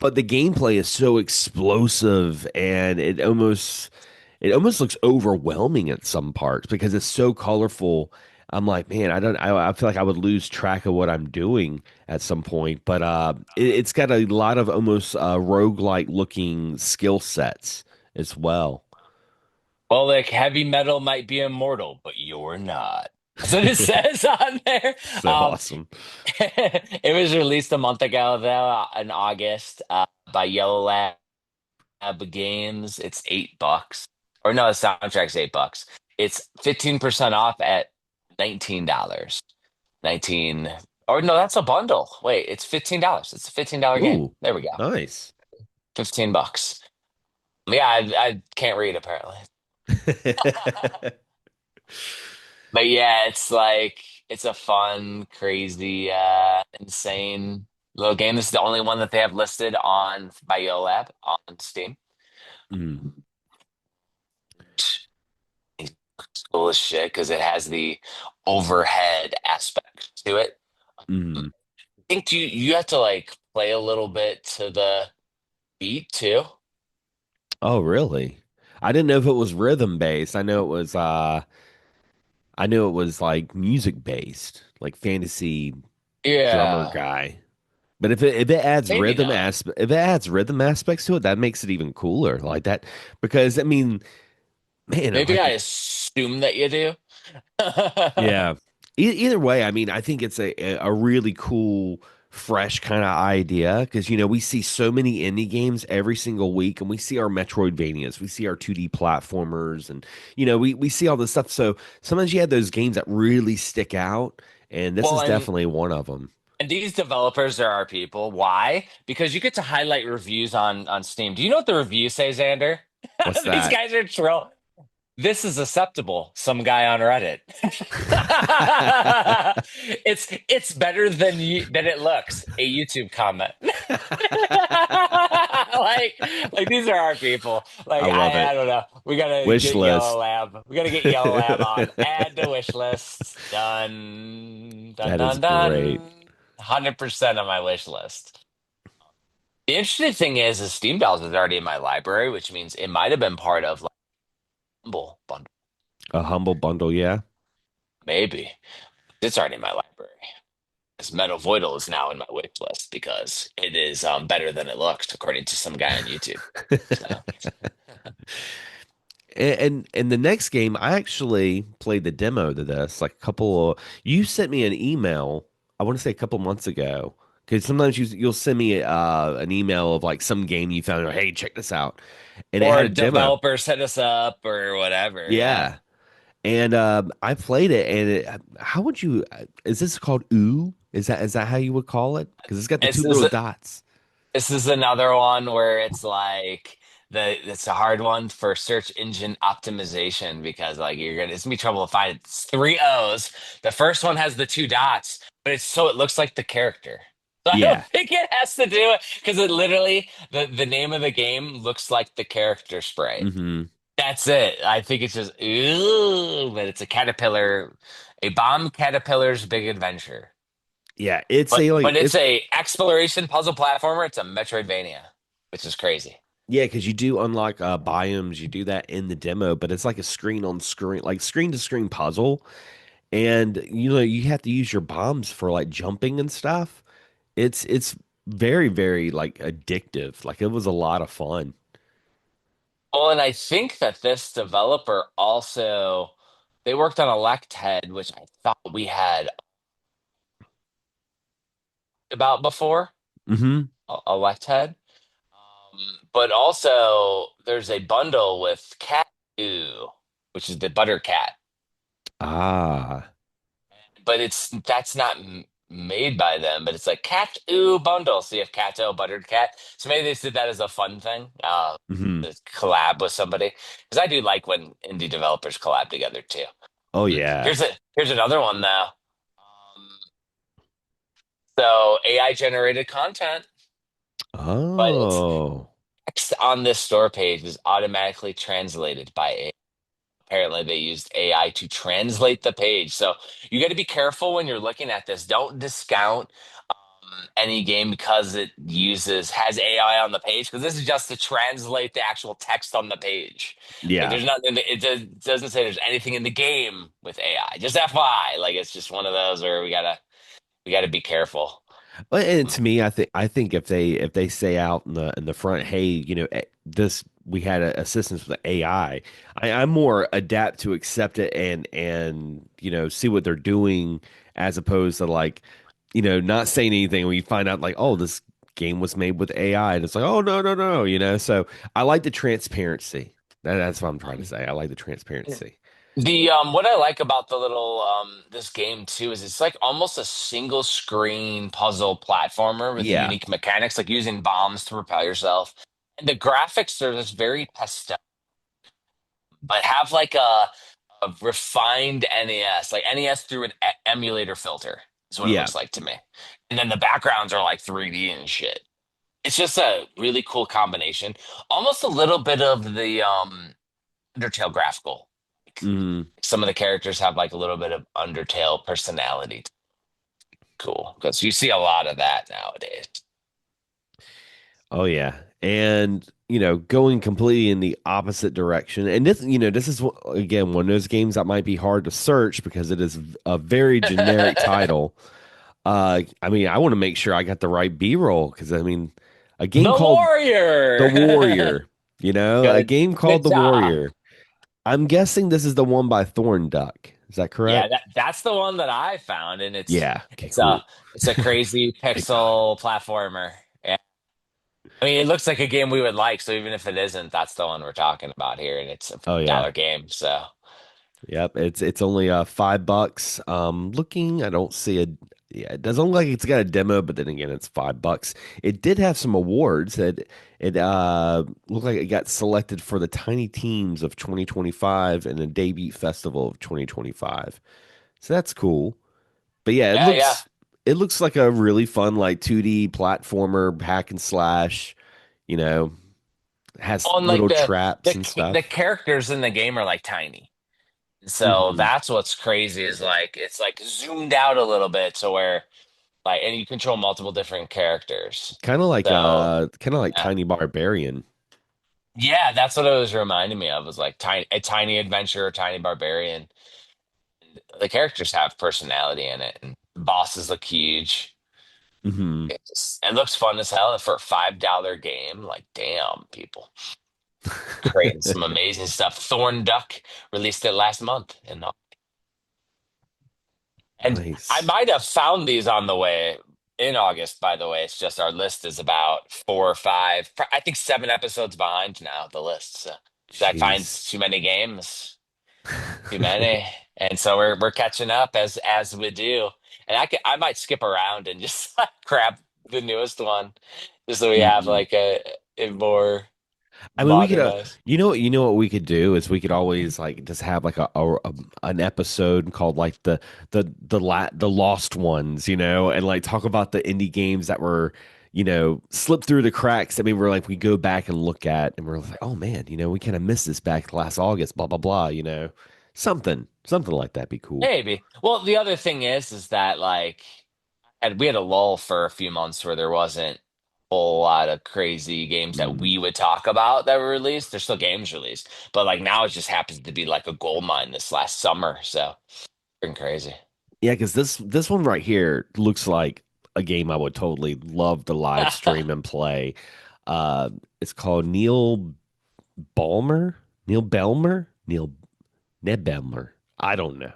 but the gameplay is so explosive and it almost looks overwhelming at some parts because it's so colorful. I'm like, man, I feel like I would lose track of what I'm doing at some point, but it's got a lot of almost roguelike looking skill sets as well. Well, like heavy metal might be immortal, but you're not. That's what it says on there. So Um, awesome. it was released a month ago, though, in August, by Yellow Lab Games. It's $8. Or no, the soundtrack's $8. It's 15% off at $19. 19 or no, that's a bundle. Wait, it's $15. It's a $15 game. Ooh, There we go. nice. 15 bucks. Yeah, I can't read apparently. But yeah, it's like it's a fun, crazy, insane little game. This is the only one that they have listed on by YoLab on Steam. Mm, It's cool as shit because it has the overhead aspect to it. I mm. think you have to like play a little bit to the beat too. Oh, really? I didn't know if it was rhythm based. I knew it was like music based, like fantasy drummer Yeah, guy. But maybe not. if it adds rhythm aspects to it, that makes it even cooler. Like that because I mean, man, Maybe I like assume that you do. yeah. Either way, I mean, I think it's a really cool, fresh kind of idea because we see so many indie games every single week, and we see our Metroidvanias, we see our 2D platformers, and we see all this stuff. So sometimes you have those games that really stick out, and this Well, is and definitely one of them. these developers are our people. Why? Because you get to highlight reviews on Steam. Do you know what the reviews say, Xander? What's These that? guys are troll. This is acceptable. Some guy on Reddit. It's better than it looks. A YouTube comment. like like these are our people. Like I love I it. don't know. We gotta Wish get Yellow list. Lab. We gotta get Yellow Lab on. Add to wish list. Done. Done. That is Done. great. Done. 100% on my wish list. The interesting thing is SteamDolls is already in my library, which means it might have been part of like Humble Bundle. A humble bundle, yeah. Maybe. It's already in my library. This Metal Voidal is now in my wish list because it is better than it looks, according to some guy on YouTube. So and the next game, I actually played the demo to this like a couple of, you sent me an email, I want to say a couple months ago. Because sometimes you'll send me an email of like some game you found, hey, check this out. And it Or had a demo. developers hit us up or whatever. Yeah. Yeah. And I played it, and how would you? Is this called ooh? Is that how you would call it? Because it's got the two This little is dots. this is another one where it's like it's a hard one for search engine optimization because like it's gonna be trouble to find it. It's three O's. The first one has the two dots, but it's so it looks like the character. So I don't Yeah. think it has to do it because it literally the name of the game looks like the character sprite. Hmm. That's it. I think it's just ooh, but it's a caterpillar, a bomb caterpillar's big adventure. Yeah. It's But a like but it's it's a exploration puzzle platformer. It's a Metroidvania, which is crazy. yeah, because you do unlock biomes. You do that in the demo, but it's like a screen on screen, like screen to screen puzzle, and you have to use your bombs for like jumping and stuff. It's very very like addictive. Like it was a lot of fun. Well, and I think that this developer also they worked on Elect Head, which I thought we had about before. Hmm. Elect Head. But also there's a bundle with Cat Ooh, which is the butter cat. Ah. But that's not made by them, but it's like cat ooh bundle. So you have cat o buttered cat. So maybe they did that as a fun thing, Hmm. to collab with somebody. Because I do like when indie developers collab together too. Oh yeah. Here's another one though. So AI generated content, but it's Oh. text on this store page is automatically translated by AI. Apparently, they used AI to translate the page. So you got to be careful when you're looking at this. Don't discount any game because it has AI on the page because this is just to translate the actual text on the page. Like Yeah. there's nothing. Doesn't say there's anything in the game with AI. Just FYI, like it's just one of those where we gotta be careful. Well, and to me, I think if they say out in the front, hey, this we had assistance with AI. I'm more adapt to accept it and see what they're doing as opposed to like not saying anything when you find out like, oh, this game was made with AI, and it's like, oh, no, no, no, so I like the transparency. That's what I'm trying to say. I like the transparency. The what I like about the little this game too is it's like almost a single screen puzzle platformer with Yeah. unique mechanics, like using bombs to propel yourself. And the graphics are just very pastel, but have like a refined NES, like NES through an emulator filter is what it Yeah. looks like to me. And then the backgrounds are like 3D and shit. It's just a really cool combination. Almost a little bit of the Undertale graphical. Hmm. Some of the characters have like a little bit of Undertale personality. Cool, because you see a lot of that nowadays. Oh yeah. And going completely in the opposite direction. And this is again one of those games that might be hard to search because it is a very generic title. I mean, I want to make sure I got the right B-roll because I mean, a game The called The Warrior. Warrior, a Good, game called good The job. Warrior. I'm guessing this is the one by Thorn Duck. Is that Yeah, correct? that's the one that I found, and Yeah. Okay, it's a cool. it's a crazy Thank God. pixel platformer. Yeah, I mean, it looks like a game we would like. So even if it isn't, that's the one we're talking about here, and it's a Oh yeah. dollar game. So Yep, it's only $5. Looking, I don't see a. Yeah, it doesn't look like it's got a demo, but then again, it's $5. It did have some awards. It looked like it got selected for the Tiny Teams of 2025 and the Debut Festival of 2025. So that's cool. But yeah, it yeah, yeah. looks it looks like a really fun like 2D platformer hack and slash. You know, has Oh, and like little traps and the stuff. characters in the game are like tiny. So Hmm. that's what's crazy is like it's like zoomed out a little bit to where like and you control multiple different characters. So Kind of like yeah. Tiny Barbarian. Yeah, that's what it was reminding me of was like tiny adventure, tiny barbarian. The characters have personality in it and the bosses look huge. Hmm. It looks fun as hell for a $5 game. Like damn people. creating some amazing stuff. Thorn Duck released it last month, and I Nice. might have found these on the way in August. By the way, it's just our list is about 4 or 5, I think 7 episodes behind now. The list, so, 'cause I find Jeez. too many games, too many, and so we're catching up as we do. And I might skip around and just like, grab the newest one, just so we have Mhm. like a more I mean, we could, modernized. you know what we could do is we could always like just have like an episode called like the lost ones, you know, and like talk about the indie games that were, you know, slipped through the cracks. I mean, we're like we go back and look at, and we're like, oh man, you know, we kind of missed this back last August, blah blah blah, you know, something like that be cool. Maybe. Well, the other thing is that like, and we had a lull for a few months where there wasn't a whole lot of crazy games that Mm. we would talk about that were released. There's still games released, but like now it just happens to be like a gold mine this last summer. So freaking crazy. Yeah, because this one right here looks like a game I would totally love to live stream and play. Uh, it's called Balmer, Neil Belmer, Neil Ned Belmer. I don't know.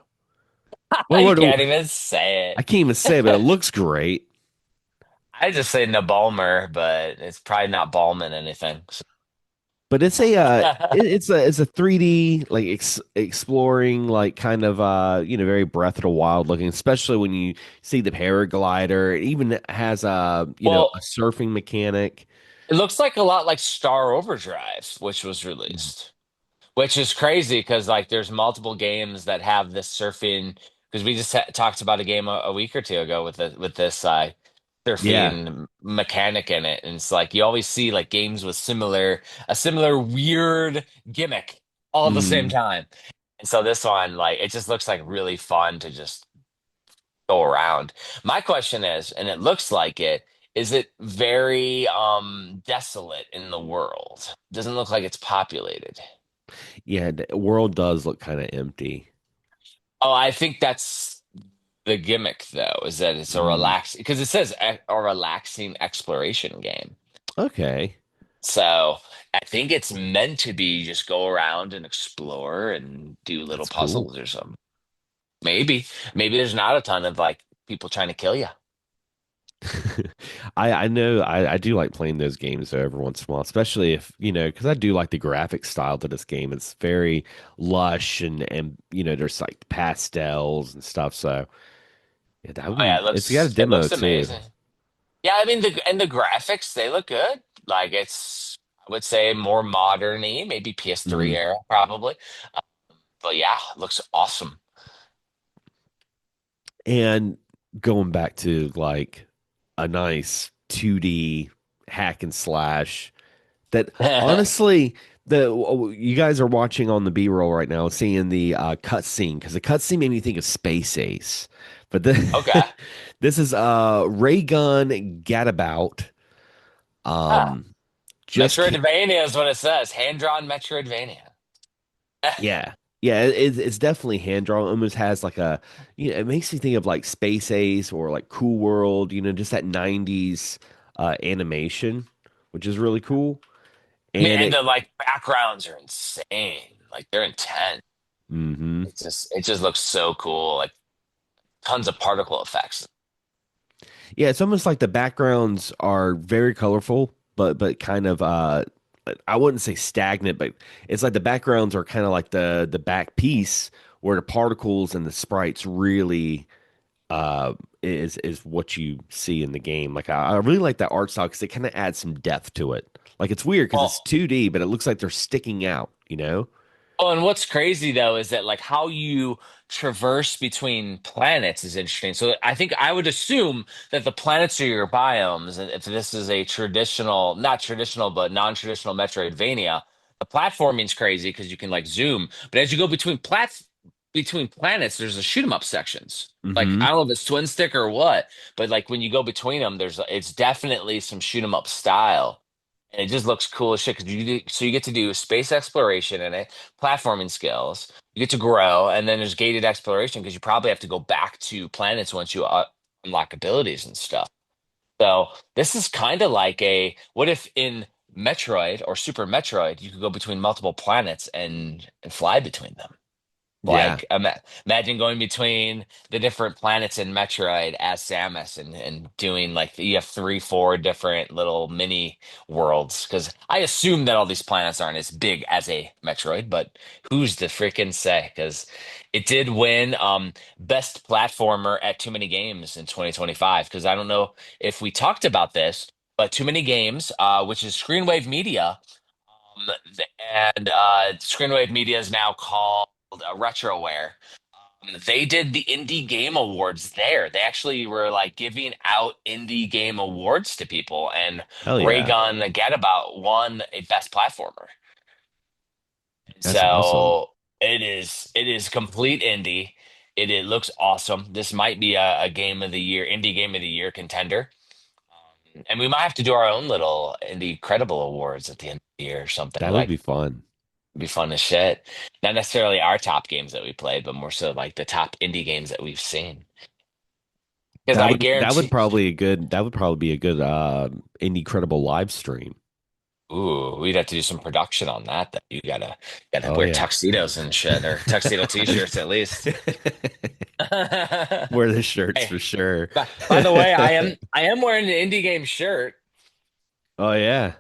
Well, You what can't even say I can't even say, but it looks great. I just say Nabalmer, but it's probably not Ballman anything. So. But it's it's a 3D like exploring like kind of you know very Breath of the Wild looking, especially when you see the paraglider. It even has a you know a Well, surfing mechanic. it looks like a lot like Star Overdrive, which was released. Which is crazy because like there's multiple games that have this surfing because we just talked about a game a week or two ago with this Yeah. surfing mechanic in it, and it's like you always see like games with similar weird gimmick all at the same Mm. time. And so this one like it just looks like really fun to just go around. My question is, and it looks like is it very desolate in the world? Doesn't look like it's populated. Yeah, the world does look kind of empty. Oh, I think that's the gimmick, though, is that it's a Mm. relax because it says a relaxing exploration game. Okay, So I think it's meant to be just go around and explore and do little that's cool. puzzles or something. Maybe there's not a ton of like people trying to kill you. I know I do like playing those games though, every once in a while, especially if you know because I do like the graphic style to this game. It's very lush and you know there's like pastels and stuff. So yeah, that would Oh yeah, be. It's got a it demo looks too. amazing. Yeah, I mean the graphics they look good. Like it's I would say more modern-y, maybe PS3 Mm. era probably. Uh, but yeah, it looks awesome. And going back to like a nice 2D hack and slash that honestly the you guys are watching on the B-roll right now seeing the cutscene because the cutscene made me think of Space Ace but Okay. this is Raygun Gadabout Ah, um just ca- Metroidvania is what it says. Hand-drawn Metroidvania. yeah yeah it's definitely hand drawn almost has like a you know it makes me think of like Space Ace or like Cool World you know just that 90s animation which is really cool Man, and and it the like backgrounds are insane. Like they're intense. mhm. It just looks so cool. Like tons of particle effects. Yeah, it's almost like the backgrounds are very colorful, but kind of I wouldn't say stagnant, but it's like the backgrounds are kind of like the back piece where the particles and the sprites really is what you see in the game. Like I really like that art style because it kind of adds some depth to it. Like it's weird because it's Well, 2D, but it looks like they're sticking out, you know? oh, and what's crazy though is that like how you traverse between planets is interesting. So I think I would assume that the planets are your biomes, and if this is a traditional, not traditional, but non-traditional Metroidvania, the platforming's crazy because you can like zoom. But as you go between planets, there's a shoot 'em up sections. Like I Hmm. don't know if it's twin stick or what, but like when you go between them, it's definitely some shoot 'em up style. And it just looks cool as shit because you get to do space exploration in it, platforming skills. You get to grow, and then there's gated exploration because you probably have to go back to planets once you unlock abilities and stuff. So this is kind of like a what if in Metroid or Super Metroid, you could go between multiple planets and fly between them. Yeah. Like imagine going between the different planets in Metroid as Samus and doing like you have three, four different little mini worlds. Because I assume that all these planets aren't as big as a Metroid, but who's to freaking say? Because it did win best platformer at Too Many Games in 2025. Because I don't know if we talked about this, but Too Many Games, which is Screenwave Media. And Screenwave Media is now called Retroware. They did the Indie Game Awards there. They actually were like giving out Indie Game Awards to people, and Hell yeah. Raygun Get About won a Best Platformer. That's awesome. So it is complete indie. It looks awesome. This might be a game of the year, indie game of the year contender. And we might have to do our own little indie credible awards at the end of the year or something. That would Like be fun. be fun as shit. Not necessarily our top games that we played, but more so like the top indie games that we've seen. Because I guarantee, That would probably be a good indie credible live stream. ooh, we'd have to do some production on that. That you gotta Oh wear yeah. tuxedos and shit, or tuxedo t-shirts at least. Wear the shirts Hey, for sure. by the way, I am wearing an indie game shirt. Oh yeah.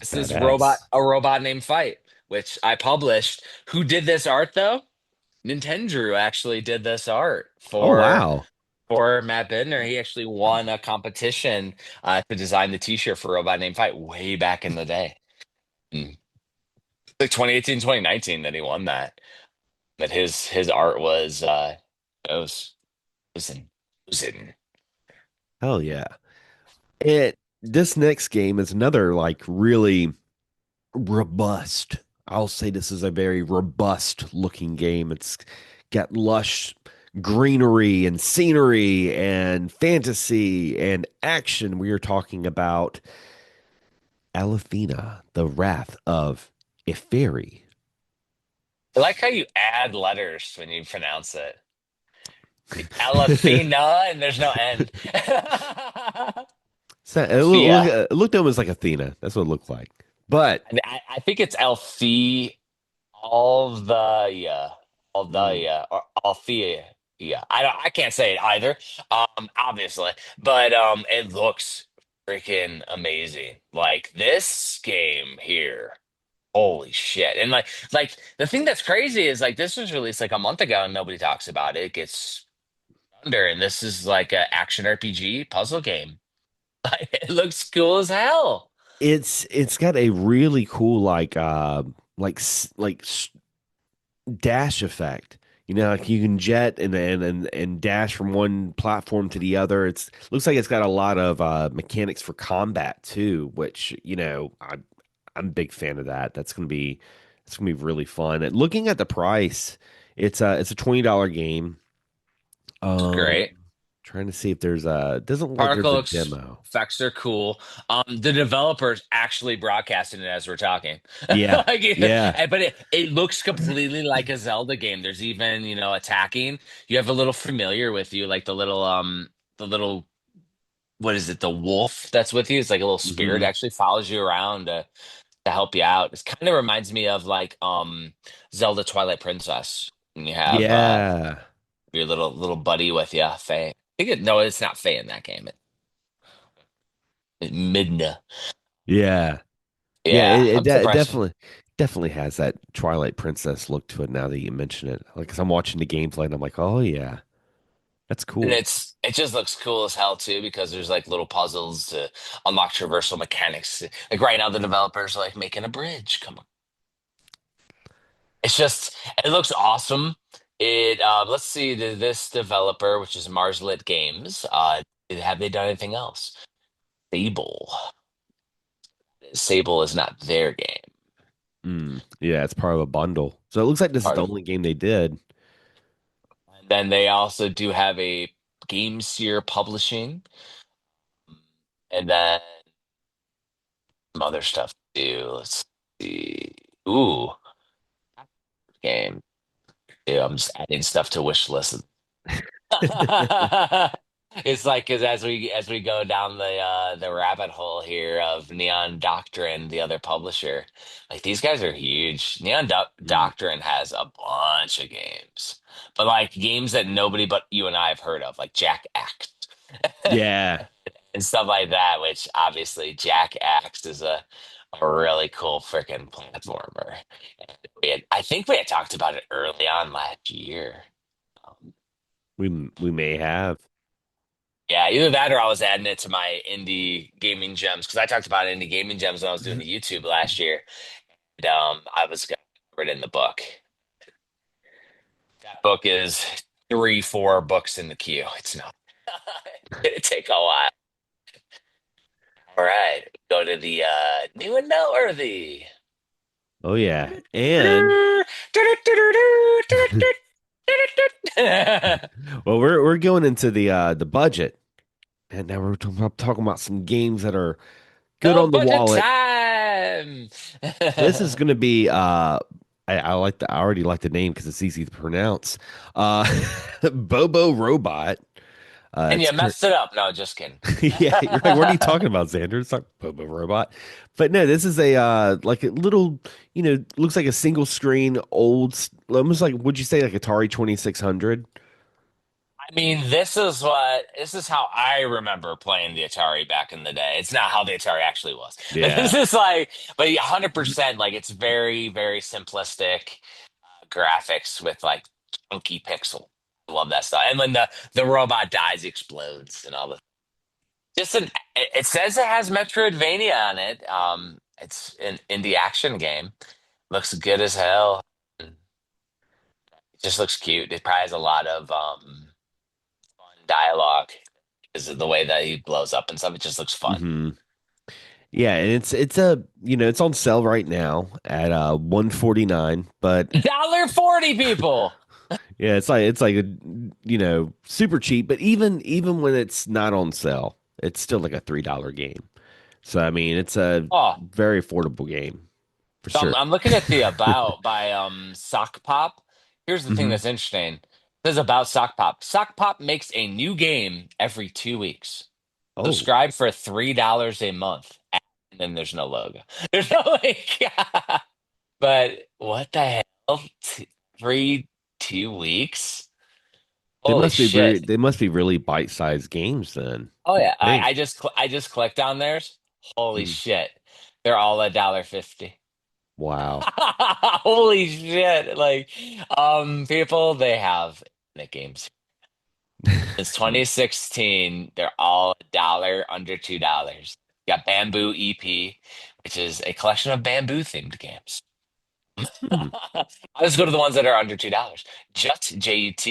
This is Badass. a robot named Fight, which I published. Who did this art though? Nintendo actually did this art Oh wow. for Matt Bidner. He actually won a competition to design the T-shirt for Robot Named Fight way back in the day. Like 2018, 2019 that he won that. But his art was it was it was in Hell yeah. It This next game is another like really robust. I'll say this is a very robust looking game. It's got lush greenery and scenery and fantasy and action. We are talking about Alethea, the Wrath of Iferi. I like how you add letters when you pronounce it. Alethea and there's no end. So Althea. it looked almost like Athena. That's what it looked like. But I think it's Althea. All the all mm, the or Althea. Yeah, I can't say it either. Obviously, but it looks freaking amazing. Like this game here. Holy shit. And like the thing that's crazy is like this was released like a month ago and nobody talks about it. It gets under and this is like a action RPG puzzle game. Like it looks cool as hell. it's got a really cool dash effect. You know, like you can jet and dash from one platform to the other. It's looks like it's got a lot of mechanics for combat too, which I'm a big fan of that. It's gonna be really fun. And looking at the price, it's a $20 game. It's Um, great. trying to see if there's a doesn't look like there's Particle a demo. effects are cool. The developers actually broadcasting it as we're talking. Yeah, Like, yeah. but it looks completely like a Zelda game. There's even, attacking. You have a little familiar with you, like the little what is it, the wolf that's with you? It's like a little spirit Hmm. actually follows you around to help you out. It kind of reminds me of like Zelda Twilight Princess. And you have Yeah, your little buddy with you, Faye. No, it's not Faye in that game. Midna. yeah. Yeah, Yeah, I'm it surprised. definitely has that Twilight Princess look to it now that you mention it. Like, 'cause I'm watching the gameplay and I'm like, oh yeah, that's And cool. it just looks cool as hell too because there's like little puzzles to unlock traversal mechanics. Like right now the developers are like making a bridge. Come on. It's just it looks awesome. Let's see, this developer, which is Marslit Games, have they done anything else? Sable. Sable is not their game. Yeah, it's part of a bundle. So it looks like this is Part the of only game they did. and then they also do have a Game Seer Publishing, and then some other stuff too. Let's see. Ooh, game. Yeah, I'm just adding stuff to wish list. It's like because as we go down the rabbit hole here of Neon Doctrine, the other publisher, like these guys are huge. Mm. Doctrine has a bunch of games, but like games that nobody but you and I have heard of, like Jack Axe Yeah, and stuff like that. Which obviously Jack Axe is a really cool freaking platformer. I think we had talked about it early on last year. Um, we may have. Yeah, either that or I was adding it to my indie gaming gems because I talked about indie gaming gems when I was doing the YouTube last year. And, I was gonna cover it in the book. That book is three, four books in the queue. It's not. It'd take a while. All right, go to the new and noteworthy. Oh yeah, and well, we're going into the budget, and now we're talking about some games that are good No on the budget wallet. time. This is going to be I already like the name because it's easy to pronounce. Uh, Bobo Robot. And It's you cur- messed it up. No, just kidding. yeah, you're like, what are you talking about, Xander? It's not Bobo Robot. But no, this is a like a little, looks like a single screen almost like would you say like Atari 2600? I mean, this is how I remember playing the Atari back in the day. It's not how the Atari actually was. But this Yeah. is like, but 100% like it's very, very simplistic graphics with like chunky pixel. Love that stuff. And when the robot dies, he explodes and all this. Just an it says it has Metroidvania on it. It's an indie action game. Looks good as hell. It just looks cute. It probably has a lot of fun dialogue because of the way that he blows up and stuff. It just looks fun. hmm Yeah, and it's on sale right now at 149, but $1.40, people. yeah, it's like a super cheap, but even when it's not on sale, it's still like a $3 game. So I mean, it's a Oh, very affordable game for so I'm, sure. I'm looking at the about by Sock Pop. Here's the thing hmm that's interesting. It says about Sock Pop. Sock Pop makes a new game every 2 weeks. Oh, Subscribe for $3 a month. And then there's no logo. There's no link. But what the hell? Every 2 weeks? Holy shit. they must be really bite-sized games then. Oh I yeah, think. I just clicked on theirs. Holy Mm. shit, they're all $1.50. Wow. Holy shit! Like, people they have the games since 2016. They're all a dollar under $2. Got Bamboo EP, which is a collection of bamboo themed games. Hmm. Let's go to the ones that are under $2. Jut JUT.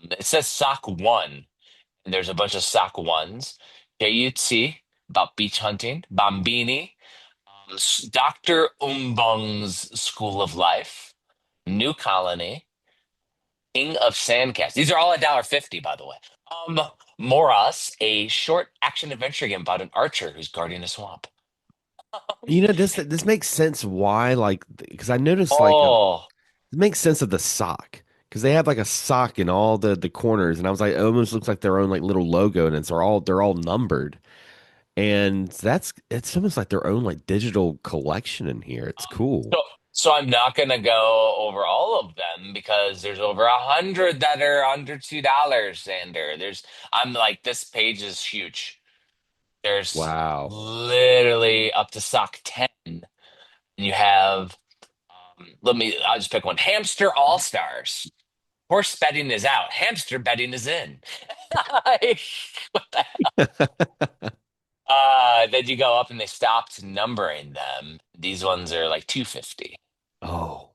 It says Sock One. And there's a bunch of sock ones. JUT about beach hunting. Bambini, Dr. Umbung's School of Life. New Colony. King of Sandcast. These are all $1.50, by the way. Um, Moras, a short action adventure game about an archer who's guarding a swamp. This makes sense why like because I noticed like Oh, it makes sense of the sock because they have like a sock in all the corners, and I was like, it almost looks like their own like little logo, and they're all numbered, and it's almost like their own like digital collection in here. It's cool. so so I'm not gonna go over all of them because there's over 100 that are under $2, Xander. I'm like, this page is huge. There's Wow. literally up to sock 10. And you have, I'll just pick one. Hamster All Stars. Horse betting is out. Hamster betting is in. Like, what the then you go up and they stopped numbering them. These ones are like 250. Oh,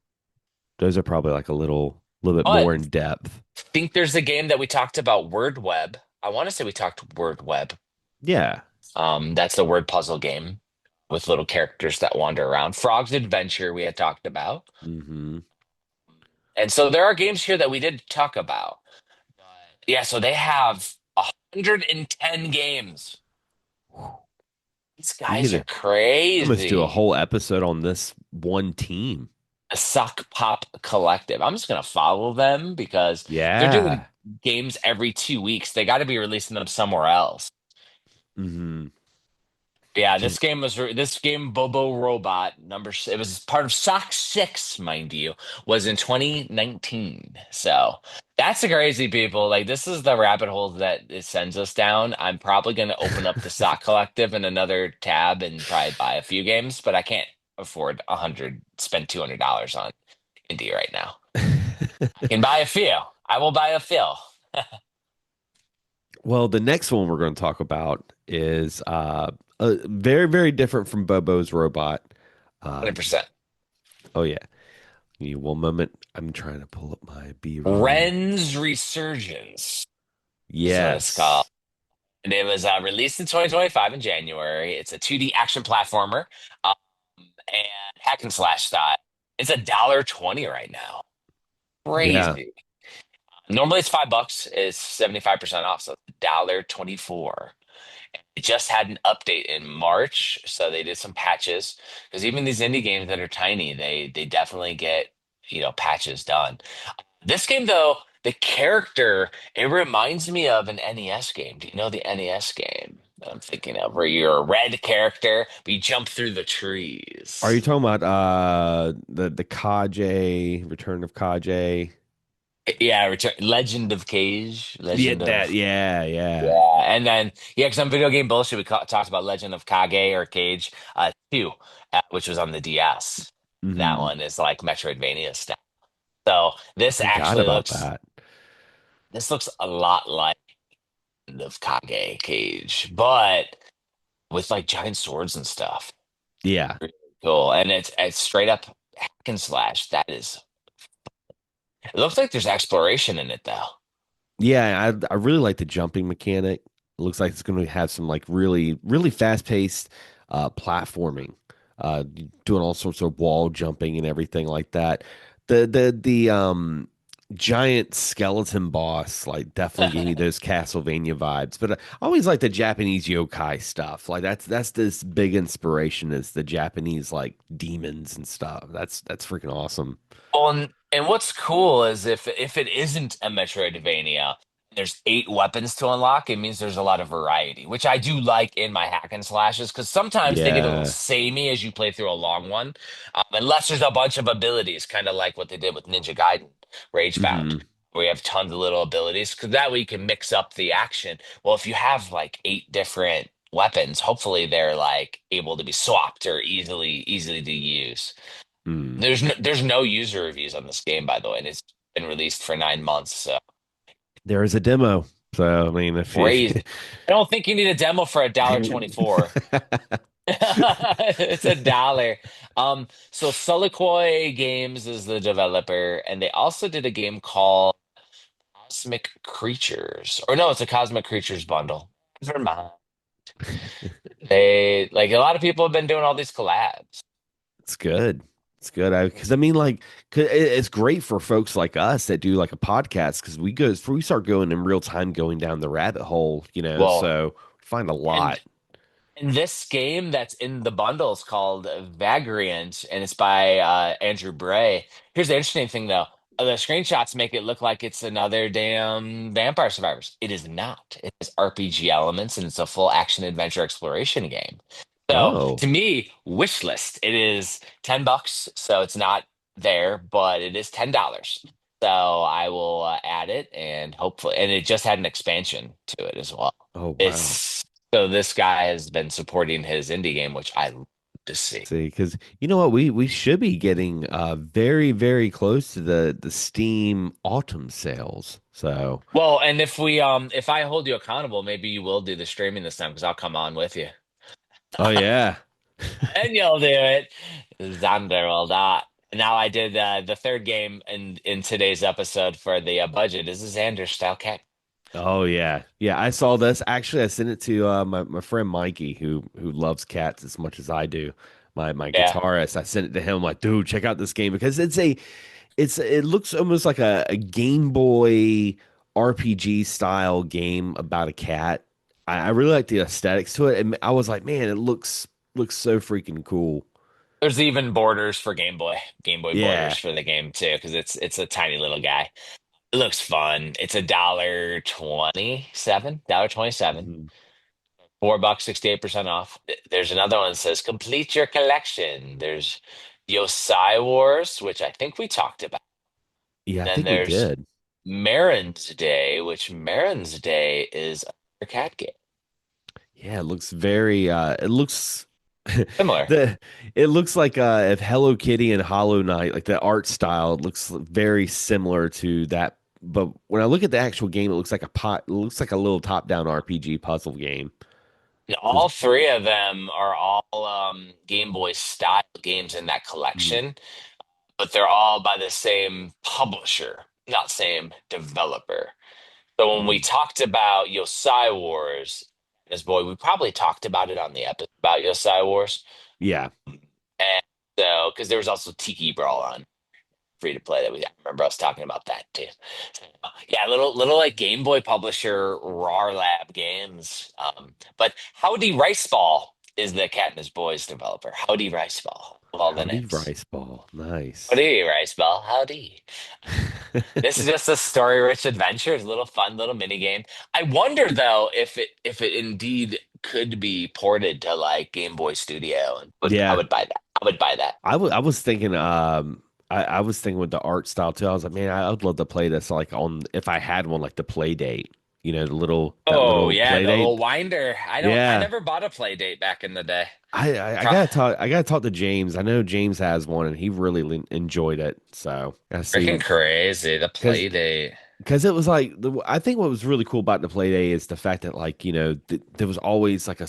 those are probably like a little bit But more in depth. think there's a game that we talked about, Word Web. I want to say we talked Word Web. Yeah. That's the word puzzle game with little characters that wander around. Frog's Adventure we had talked about. hmm And so there are games here that we did talk about. Yeah, so they have 110 games. These We guys are could almost do a crazy. whole episode on this one team. A Sock Pop Collective. I'm just gonna follow them because they're doing Yeah. games every 2 weeks. They got to be releasing them somewhere else. Hmm. Yeah, this game Bobo Robot it was part of SOC 6, mind you, was in 2019. So that's the crazy people. Like this is the rabbit hole that it sends us down. I'm probably going to open up the SOC Collective in another tab and probably buy a few games, but I can't afford spend $200 on indie right now. I can buy a few. I will buy a few. Well, the next one we're going to talk about is very, very different from Bobo's robot. Um, 100%. oh yeah, give me one moment. I'm trying to pull up my B-roll. Wren's Resurgence is what it's called. Yes. And it was released in 2025 in January. It's a 2D action platformer, and hack and slash style. It's $1.20 right now. Yeah. Crazy. Normally it's $5. It's 75% off, so $1.24. It just had an update in March, so they did some patches. Because even these indie games that are tiny, they definitely get, patches done. This game, though, the character, it reminds me of an NES game. Do you know the NES game that I'm thinking of, where you're a red character, but you jump through the Are you trees? talking about the Kage, Return of Kage? Yeah, Legend of Cage, Yeah, Legend that. of Yeah, yeah. yeah, and then yeah, because on video game bullshit, talked about Legend of Kage or Cage 2, which was on the DS. That Hmm. one is like Metroidvania style. So Forgot about that. this looks a lot like the Kage Cage, but with like giant swords and stuff. Yeah. Really cool. And it's straight up hack and slash. It looks like there's exploration in it though. Yeah, I really like the jumping mechanic. It looks like it's going to have some like really really fast paced platforming, uh, doing all sorts of wall jumping and everything like that. The giant skeleton boss like definitely gave me those Castlevania vibes. But I always like the Japanese yokai stuff. Like that's this big inspiration is the Japanese like demons and stuff. That's freaking awesome. Well, and what's cool is if it isn't a Metroidvania, there's 8 weapons to unlock. It means there's a lot of variety, which I do like in my hack and slashes because sometimes they get a little Yeah. samey as you play through a long one, unless there's a bunch of abilities, kind of like what they did with Ninja Gaiden, Ragebound, Hmm. where you have tons of little abilities. Because that way you can mix up the action. Well, if you have like 8 different weapons, hopefully they're like able to be swapped or easily to use. There's no user reviews on this game, by the way, and it's been released for 9 months. So There is a demo. So I mean, if you crazy. I don't think you need a demo for $1.24. It's $1. So Sulicoy Games is the developer, and they also did a game called Cosmic Creatures. Or no, it's a Cosmic Creatures bundle. Never mind. They like a lot of people have been doing all these collabs. it's good. It's good. Because I mean, like, it's great for folks like us that do like a podcast because we start going in real time, going down the rabbit hole, Well, so we find a and lot. And this game that's in the bundle is called Vagrant, and it's by Andrew Bray. Here's the interesting thing, though. The screenshots make it look like it's another damn Vampire Survivors. It is not. It has RPG elements, and it's a full action adventure exploration game. So, Oh, to me, wish list. It is $10, so it's not there, but it is $10. So I will add it, and hopefully, and it just had an expansion to it as well. oh, wow. It's so this guy has been supporting his indie game, which I love to see. See, because you know what, we should be getting very, very close to the Steam autumn sales. So, Well, and if I hold you accountable, maybe you will do the streaming this time because I'll come on with you. oh yeah. And you'll do it. Xander will not. Now I did the third game in today's episode for the budget. This is Xander style cat. Oh yeah, yeah. I saw this. Actually, I sent it to my friend Mikey, who loves cats as much as I do. My Yeah. guitarist. I sent it to him. Like, dude, check out this game because it looks almost like a Game Boy RPG style game about a cat. I really like the aesthetics to it, and I was like, man, it looks so freaking cool. There's even borders for Game Boy Yeah, borders for the game too, because it's a tiny little guy. It looks fun. It's a $1.27. Mhm. $4, 68% off. There's another one that says complete your collection. There's Yosai Wars, which I think we talked about. Yeah, I Then think we there's did. Marin's Day, which Marin's Day is a cat game. Yeah, it looks very it looks Similar. the it looks like if Hello Kitty and Hollow Knight, like the art style, it looks very similar to that. But when I look at the actual game, it looks like a little top-down RPG puzzle game. So All three of them are all Game Boy style games in that mm, collection, but they're all by the same publisher, not same developer. So when we mm, talked about Yosai Wars, as boy, we probably talked about it on the episode about Yosai Wars. yeah. And so, because there was also Tiki Brawl on free to play that I remember us talking about that too. So, yeah, little like Game Boy publisher RAR Lab Games. But Howdy Rice Ball is the Katniss Boys developer. Howdy Rice Ball of all the Howdy names. Rice Ball. Nice. Howdy Rice Ball. Howdy. This is just a story-rich adventure. It's a little fun little mini game. I wonder though if it indeed could be ported to like Game Boy Studio, and I Yeah. would buy that. I would buy that. I was thinking I was thinking with the art style too. I was like, man, I would love to play this like on if I had one like the play date, the little that Oh little yeah, play the little date. winder. I Yeah. never bought a play date back in the day. I I gotta talk to James. I know James has one and he really enjoyed it. So I see Freaking crazy. The because play date. it was like I think what was really cool about the play day is the fact that like there was always like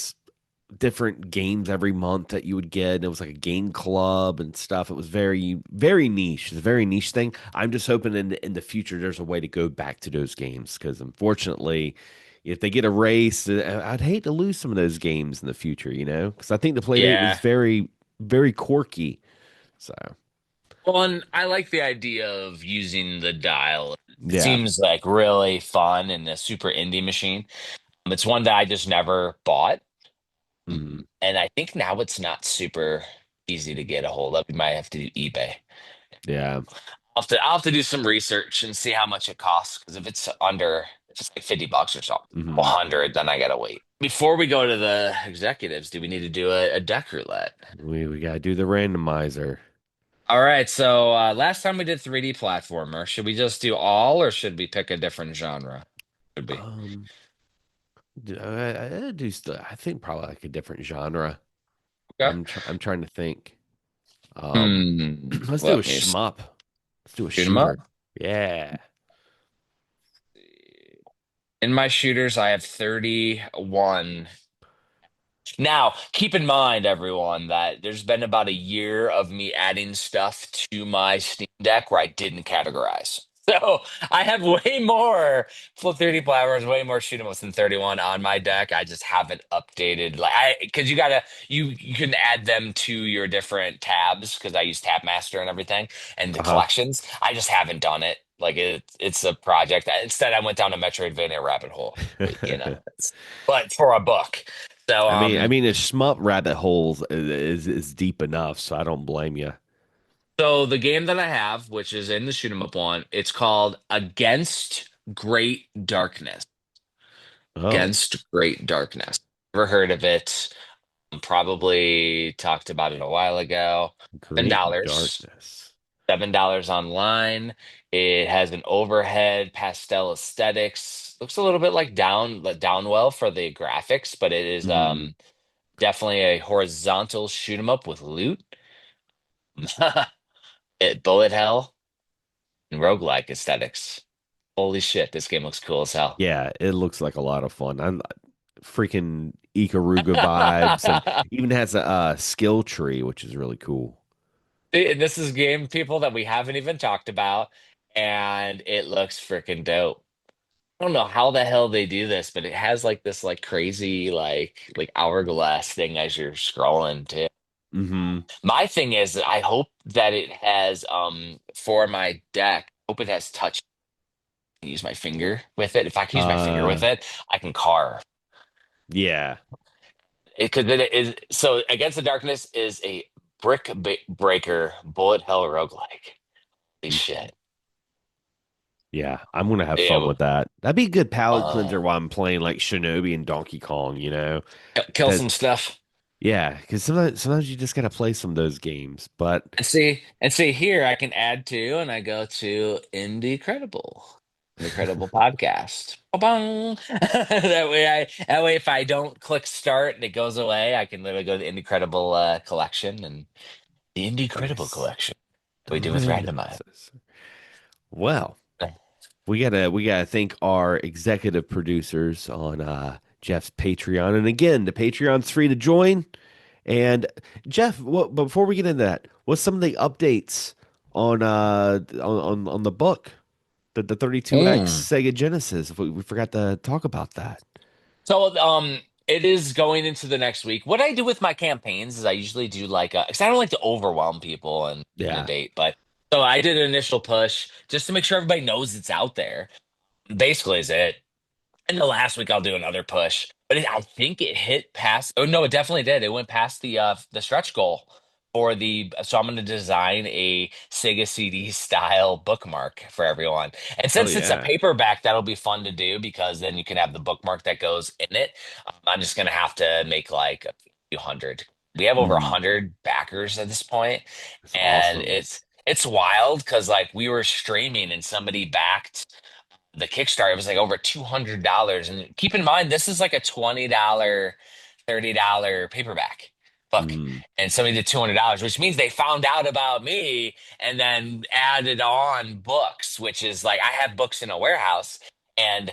different games every month that you would get. And it was like a game club and stuff. It was very niche. It's a very niche thing. I'm just hoping in the future there's a way to go back to those games because unfortunately, if they get erased, I'd hate to lose some of those games in the future. Because I think the Playdate was Yeah. very quirky. So Well, and I like the idea of using the dial. It yeah. seems like really fun and a super indie machine. It's one that I just never bought. Mhm. And I think now it's not super easy to get a hold of. You might have to do eBay. Yeah. I'll have to do some research and see how much it costs. Because if it's like $50 or something, Hmm. 100, then I gotta wait. Before we go to the executives, do we need to do a deck roulette? We gotta do the randomizer. All right, so last time we did 3D platformer. Should we just do all, or should we pick a different genre? Should be. Um, I do still. I think probably like a different genre. Okay. I'm trying to think. Um, let's do a Let me see. shmup. Let's do a Shoot 'em up. shooter. Yeah. In my shooters, I have 31. Now, keep in mind, everyone, that there's been about a year of me adding stuff to my Steam Deck where I didn't categorize. So I have way more Flip 30 Flowers, way more shoot 'em ups than 31 on my deck. I just haven't updated because you can add them to your different tabs because I use Tab Master and everything and the Uh-huh. collections. I just haven't done it. Like it's a project. Instead, I went down a Metroidvania rabbit hole, but for a book. So I mean, a shmup rabbit holes is deep enough, so I don't blame you. So the game that I have, which is in the shoot 'em up one, it's called Against Great Darkness. Oh, Against Great Darkness. Never heard of it. Probably talked about it a while ago. Seven great dollars. darkness. $7 online. It has an overhead pastel aesthetics. Looks a little bit like Downwell for the graphics, but it is Hmm. definitely a horizontal shoot 'em up with loot. Bullet hell and roguelike aesthetics. Holy shit, this game looks cool as hell. Yeah, it looks like a lot of fun. I'm freaking Ikaruga vibes, and even has a skill tree, which is really cool. And this is game people that we haven't even talked about, and it looks freaking dope. I don't know how the hell they do this, but it has like this like crazy like hourglass thing as you're scrolling too. Hmm. My thing is that I hope that it has for my deck, I hope it has touch. I can use my finger with it. If I can use my finger with Uh, it, I can carve. yeah. Because it is so Against the Darkness is a breaker bullet hell roguelike. Holy shit. Yeah, I'm gonna have Yeah, fun with that. That'd be a good palate cleanser uh, while I'm playing like Shinobi and Donkey Kong, you know? kill That some stuff. yeah, because sometimes you just gotta play some of those games. But And see here I can add to, and I go to Indie Credible podcast. Ba-bang. That way if I don't click start and it goes away, I can literally go to the Indie Credible collection and the Indie Credible nice. collection that we do with Red. Randomizer. Well, we gotta thank our executive producers on Jeff's Patreon. And again, the Patreon's free to join. And Jeff, what before we get into that, what's some of the updates on the book, the 32X Mm. Sega Genesis? We forgot to talk about that. So it is going into the next week. What I do with my campaigns is I usually do like because I don't like to overwhelm people and Yeah. inundate, but so I did an initial push just to make sure everybody knows it's out there. Basically is it. And the last week I'll do another push, but I think it hit past. Oh no, it definitely did. It went past the stretch goal for the. So I'm going to design a Sega CD style bookmark for everyone. And Oh since it's a yeah. paperback, that'll be fun to do because then you can have the bookmark that goes in it. I'm just going to have to make like a few hundred. We have over a Mm, hundred backers at this point, that's and awesome. it's wild because like we were streaming and somebody backed the Kickstarter. It was like over $200. And keep in mind, this is like a $20, $30 paperback book. Mm. And somebody did $200, which means they found out about me and then added on books, which is like I have books in a warehouse, and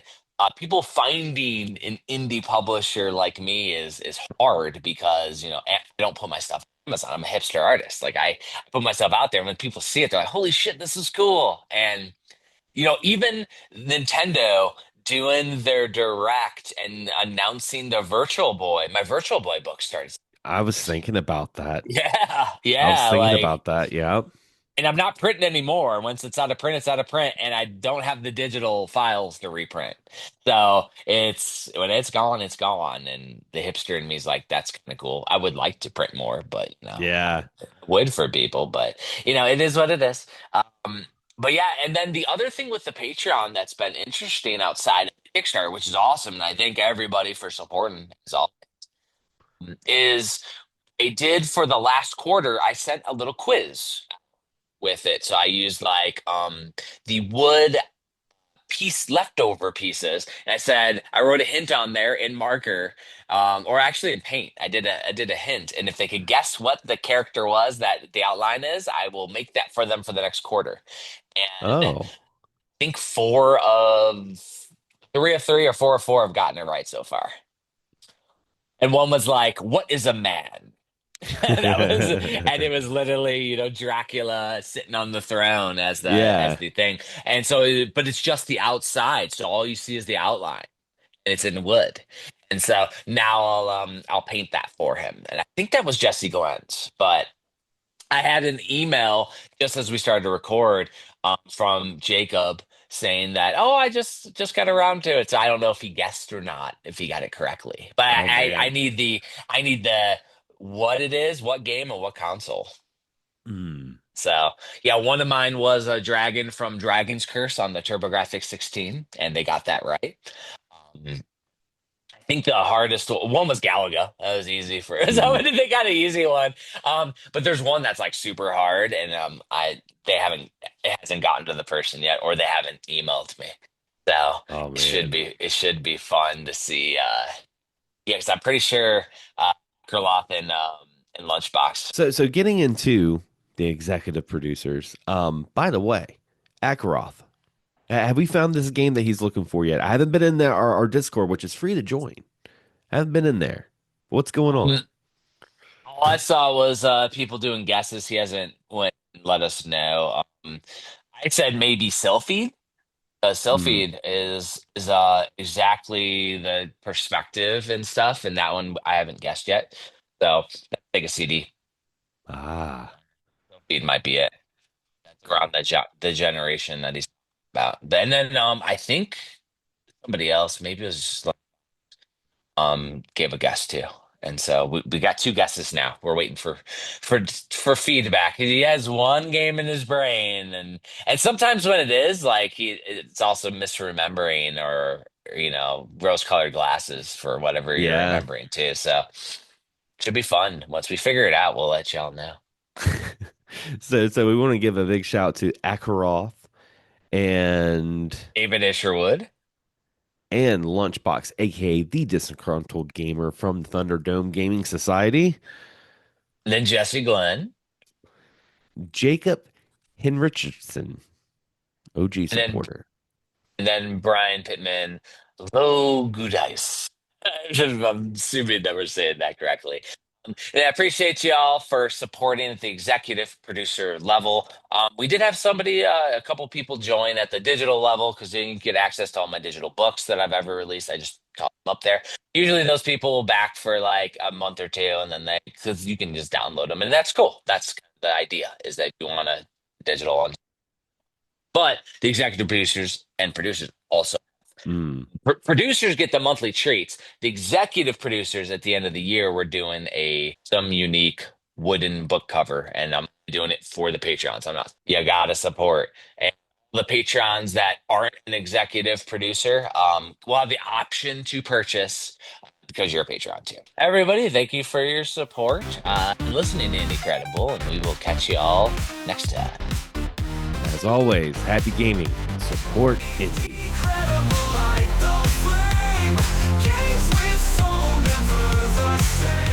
people finding an indie publisher like me is hard because I don't put my stuff on Amazon. I'm a hipster artist. Like I put myself out there, and when people see it, they're like, "Holy shit, this is cool!" And even Nintendo doing their direct and announcing the Virtual Boy, my Virtual Boy book starts. I was thinking about that. Yeah, I was yeah, thinking like, about that. Yeah. and I'm not printing anymore. Once it's out of print, it's out of print, and I don't have the digital files to reprint. So it's when it's gone, it's gone. And the hipster in me is like, that's kind of cool. I would like to print more, but I Yeah. would for people, but it is what it is. But yeah, and then the other thing with the Patreon that's been interesting outside of Kickstarter, which is awesome, and I thank everybody for supporting is I did for the last quarter, I sent a little quiz with it. So I used like the wood leftover pieces, and I wrote a hint on there in marker, or actually in paint. I did a hint, and if they could guess what the character was that the outline is, I will make that for them for the next quarter. And I Oh. think three of three or four of four have gotten it right so far. And one was like, "What is a man?" And it was literally, Dracula sitting on the throne as the as Yeah. the thing. And so, but it's just the outside, so all you see is the outline, and it's in wood. And so now I'll paint that for him. And I think that was Jesse Glenn's, but I had an email just as we started to record from Jacob saying that, oh, I just got around to it. So I don't know if he guessed or not, if he got it correctly. But Oh I man. need the what it is, what game, and what console. Mm. So yeah, one of mine was a dragon from Dragon's Curse on the TurboGrafx 16, and they got that right. I think the hardest one was Galaga. That was easy for so Mm. they got an easy one. But there's one that's like super hard, and I they haven't it hasn't gotten to the person yet, or they haven't emailed me. So Oh it should man. be it should be fun to see. Yeah, because I'm pretty sure Kurloff and Lunchbox. So getting into the executive producers. By the way, Akaroth. Have we found this game that he's looking for yet? I haven't been in there our Discord, which is free to join. I haven't been in there. What's going on? All I saw was people doing guesses. He hasn't let us know. I said maybe Sylphie. Hmm. Selfie is exactly the perspective and stuff, and that one I haven't guessed yet. So take a CD. Ah. Selfie might be it. That's around the generation that he's about. And then I think somebody else, maybe it was just like, gave a guess too. And so we got two guesses now. We're waiting for feedback. He has one game in his brain, and sometimes when it is like it's also misremembering or rose-colored glasses for whatever you're Yeah. remembering too. So should be fun. Once we figure it out, we'll let y'all know. So we want to give a big shout to Akaroth and David Isherwood, Lunchbox, aka the disgruntled gamer from Thunderdome Gaming Society, and then Jesse Glenn, Jacob Henrichsen, OG and then supporter. Brian Pittman, low good ice. I'm assuming never saying that correctly. And I appreciate y'all for supporting at the executive producer level. We did have a couple people join at the digital level because they didn't get access to all my digital books that I've ever released. I just toss them up there. Usually those people will back for like a month or two, and then because you can just download them, and that's cool. That's the idea is that you want a digital on. But the executive producers and producers also Mm. producers get the monthly treats. The executive producers at the end of the year were doing some unique wooden book cover, and I'm doing it for the Patreons. I'm not. You gotta support. And the Patrons that aren't an executive producer will have the option to purchase because you're a Patreon too. Everybody, thank you for your support and listening to Incredible, and we will catch you all next time. As always, happy gaming. Support indie. Incredible like the flame, games with soul never the same.